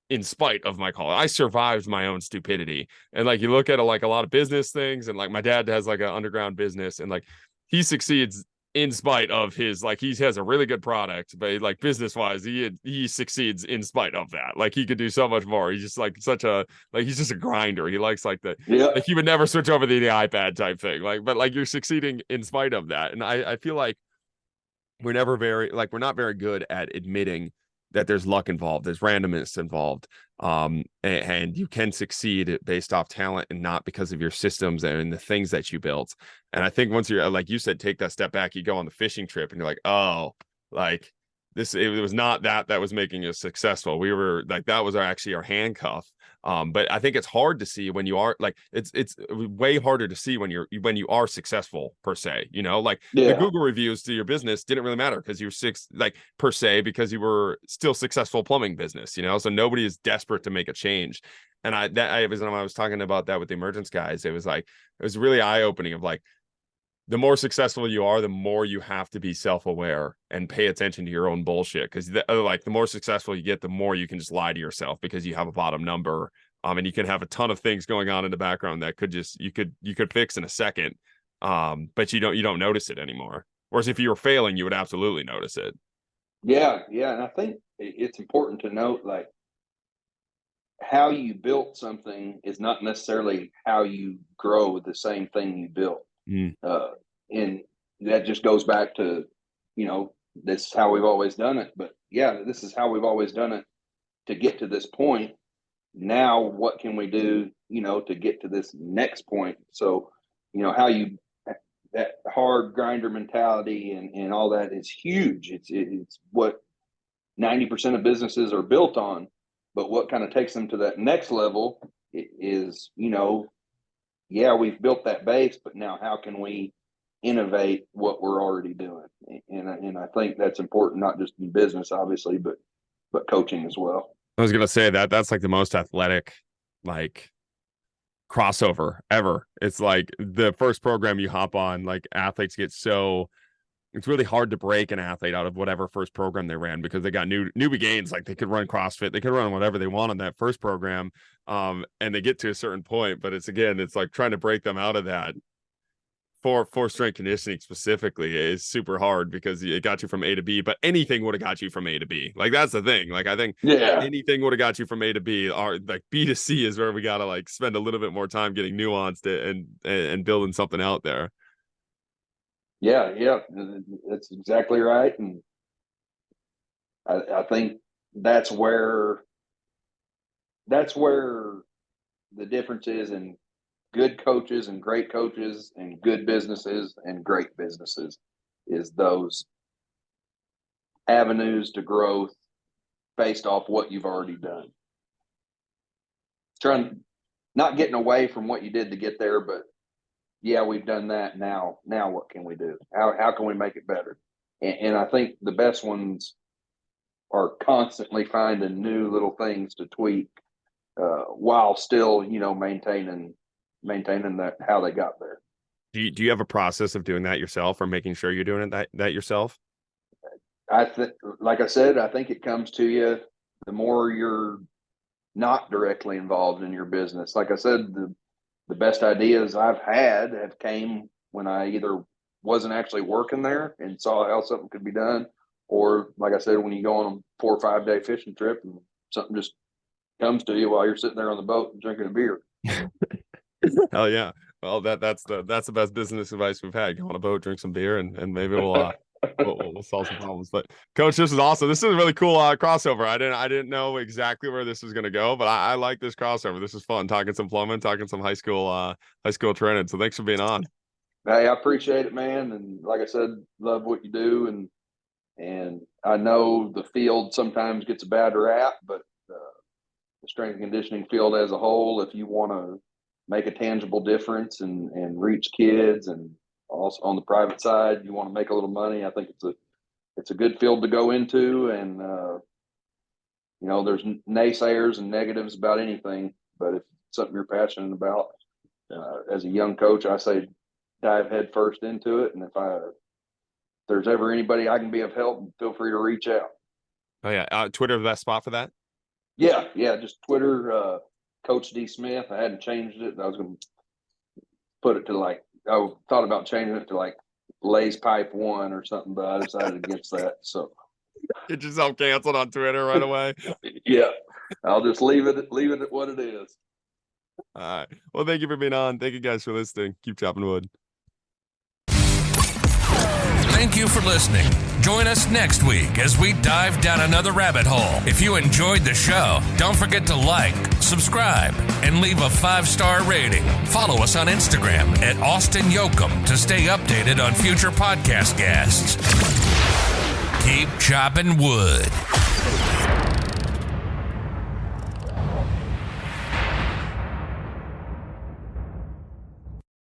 Speaker 2: in spite of my college. I survived my own stupidity. And like you look at it, like a lot of business things, and like my dad has like an underground business, and like he succeeds in spite of his, like he has a really good product, but like business wise he succeeds in spite of that. Like he could do so much more. He's just like such a, like he's just a grinder. He likes like the, like he would never switch over to the iPad type thing, like, but like you're succeeding in spite of that. And I feel like we're not very good at admitting that there's luck involved, there's randomness involved, and you can succeed based off talent and not because of your systems and the things that you built. And I think once you're, like you said, take that step back, you go on the fishing trip and you're like, oh, like this, it was not that was making us successful. We were like, that was actually our handcuff. But I think it's hard to see when you are like, it's way harder to see when you are successful per se, you know, like the Google reviews to your business didn't really matter because you're per se, because you were still successful plumbing business, you know, so nobody is desperate to make a change. And I was talking about that with the emergence guys, it was really eye-opening of like, the more successful you are, the more you have to be self-aware and pay attention to your own bullshit. Because like the more successful you get, the more you can just lie to yourself because you have a bottom number. And you can have a ton of things going on in the background that could just, you could fix in a second. But you don't notice it anymore. Whereas if you were failing, you would absolutely notice it.
Speaker 4: Yeah. And I think it's important to note, like, how you built something is not necessarily how you grow the same thing you built. And that just goes back to, you know, this is how we've always done it. But yeah, this is how we've always done it to get to this point. Now, what can we do, you know, to get to this next point? So, you know, that hard grinder mentality and all that is huge. It's what 90% of businesses are built on. But what kind of takes them to that next level is, you know, yeah, we've built that base, but now how can we innovate what we're already doing? And I think that's important, not just in business, obviously, but coaching as well.
Speaker 2: I was gonna say that's like the most athletic, like crossover ever. It's like the first program you hop on, like athletes get so, it's really hard to break an athlete out of whatever first program they ran because they got newbie gains. Like they could run CrossFit, they could run whatever they want on that first program. And they get to a certain point, but it's like trying to break them out of that for strength conditioning specifically is super hard because it got you from A to B, but anything would have got you from A to B. Like that's the thing. Like I think anything would have got you from A to B. Or like B to C is where we gotta like spend a little bit more time getting nuanced and building something out there.
Speaker 4: Yeah, that's exactly right. And I think that's where the difference is in good coaches and great coaches and good businesses and great businesses, is those avenues to growth based off what you've already done. Not getting away from what you did to get there, but yeah, we've done that. Now what can we do? How can we make it better? And I think the best ones are constantly finding new little things to tweak while still, you know, maintaining that how they got there.
Speaker 2: Do you have a process of doing that yourself or making sure you're doing that yourself?
Speaker 4: Like I said, I think it comes to you the more you're not directly involved in your business. Like I said, the best ideas I've had have came when I either wasn't actually working there and saw how something could be done, or like I said, when you go on a 4 or 5 day fishing trip and something just comes to you while you're sitting there on the boat and drinking a beer.
Speaker 2: Hell yeah. Well, that's the best business advice we've had. Go on a boat, drink some beer, and maybe we'll solve some problems. But Coach, this is awesome. This is a really cool crossover. I didn't know exactly where this was going to go, but I like this crossover. This is fun, talking some plumbing, talking some high school training. So thanks for being on.
Speaker 4: Hey, I appreciate it, man. And like I said, love what you do. And I know the field sometimes gets a bad rap, but the strength and conditioning field as a whole, if you want to make a tangible difference and reach kids, and also on the private side, you want to make a little money, I think it's a good field to go into. And you know, there's naysayers and negatives about anything, but if it's something you're passionate about, as a young coach, I say dive head first into it. And if there's ever anybody I can be of help, feel free to reach out.
Speaker 2: Oh yeah. Twitter, the best spot for that?
Speaker 4: Yeah. Just Twitter, Coach D Smith. I hadn't changed it. I was going to put it to I thought about changing it to Lay's Pipe 1 or something, but I decided against that. So
Speaker 2: get yourself canceled on Twitter right away.
Speaker 4: Yeah. I'll just leave it at what it is.
Speaker 2: All right. Well, thank you for being on. Thank you guys for listening. Keep chopping wood.
Speaker 3: Thank you for listening. Join us next week as we dive down another rabbit hole. If you enjoyed the show, don't forget to like, subscribe, and leave a 5-star rating. Follow us on Instagram at Austin Yokum to stay updated on future podcast guests. Keep chopping wood.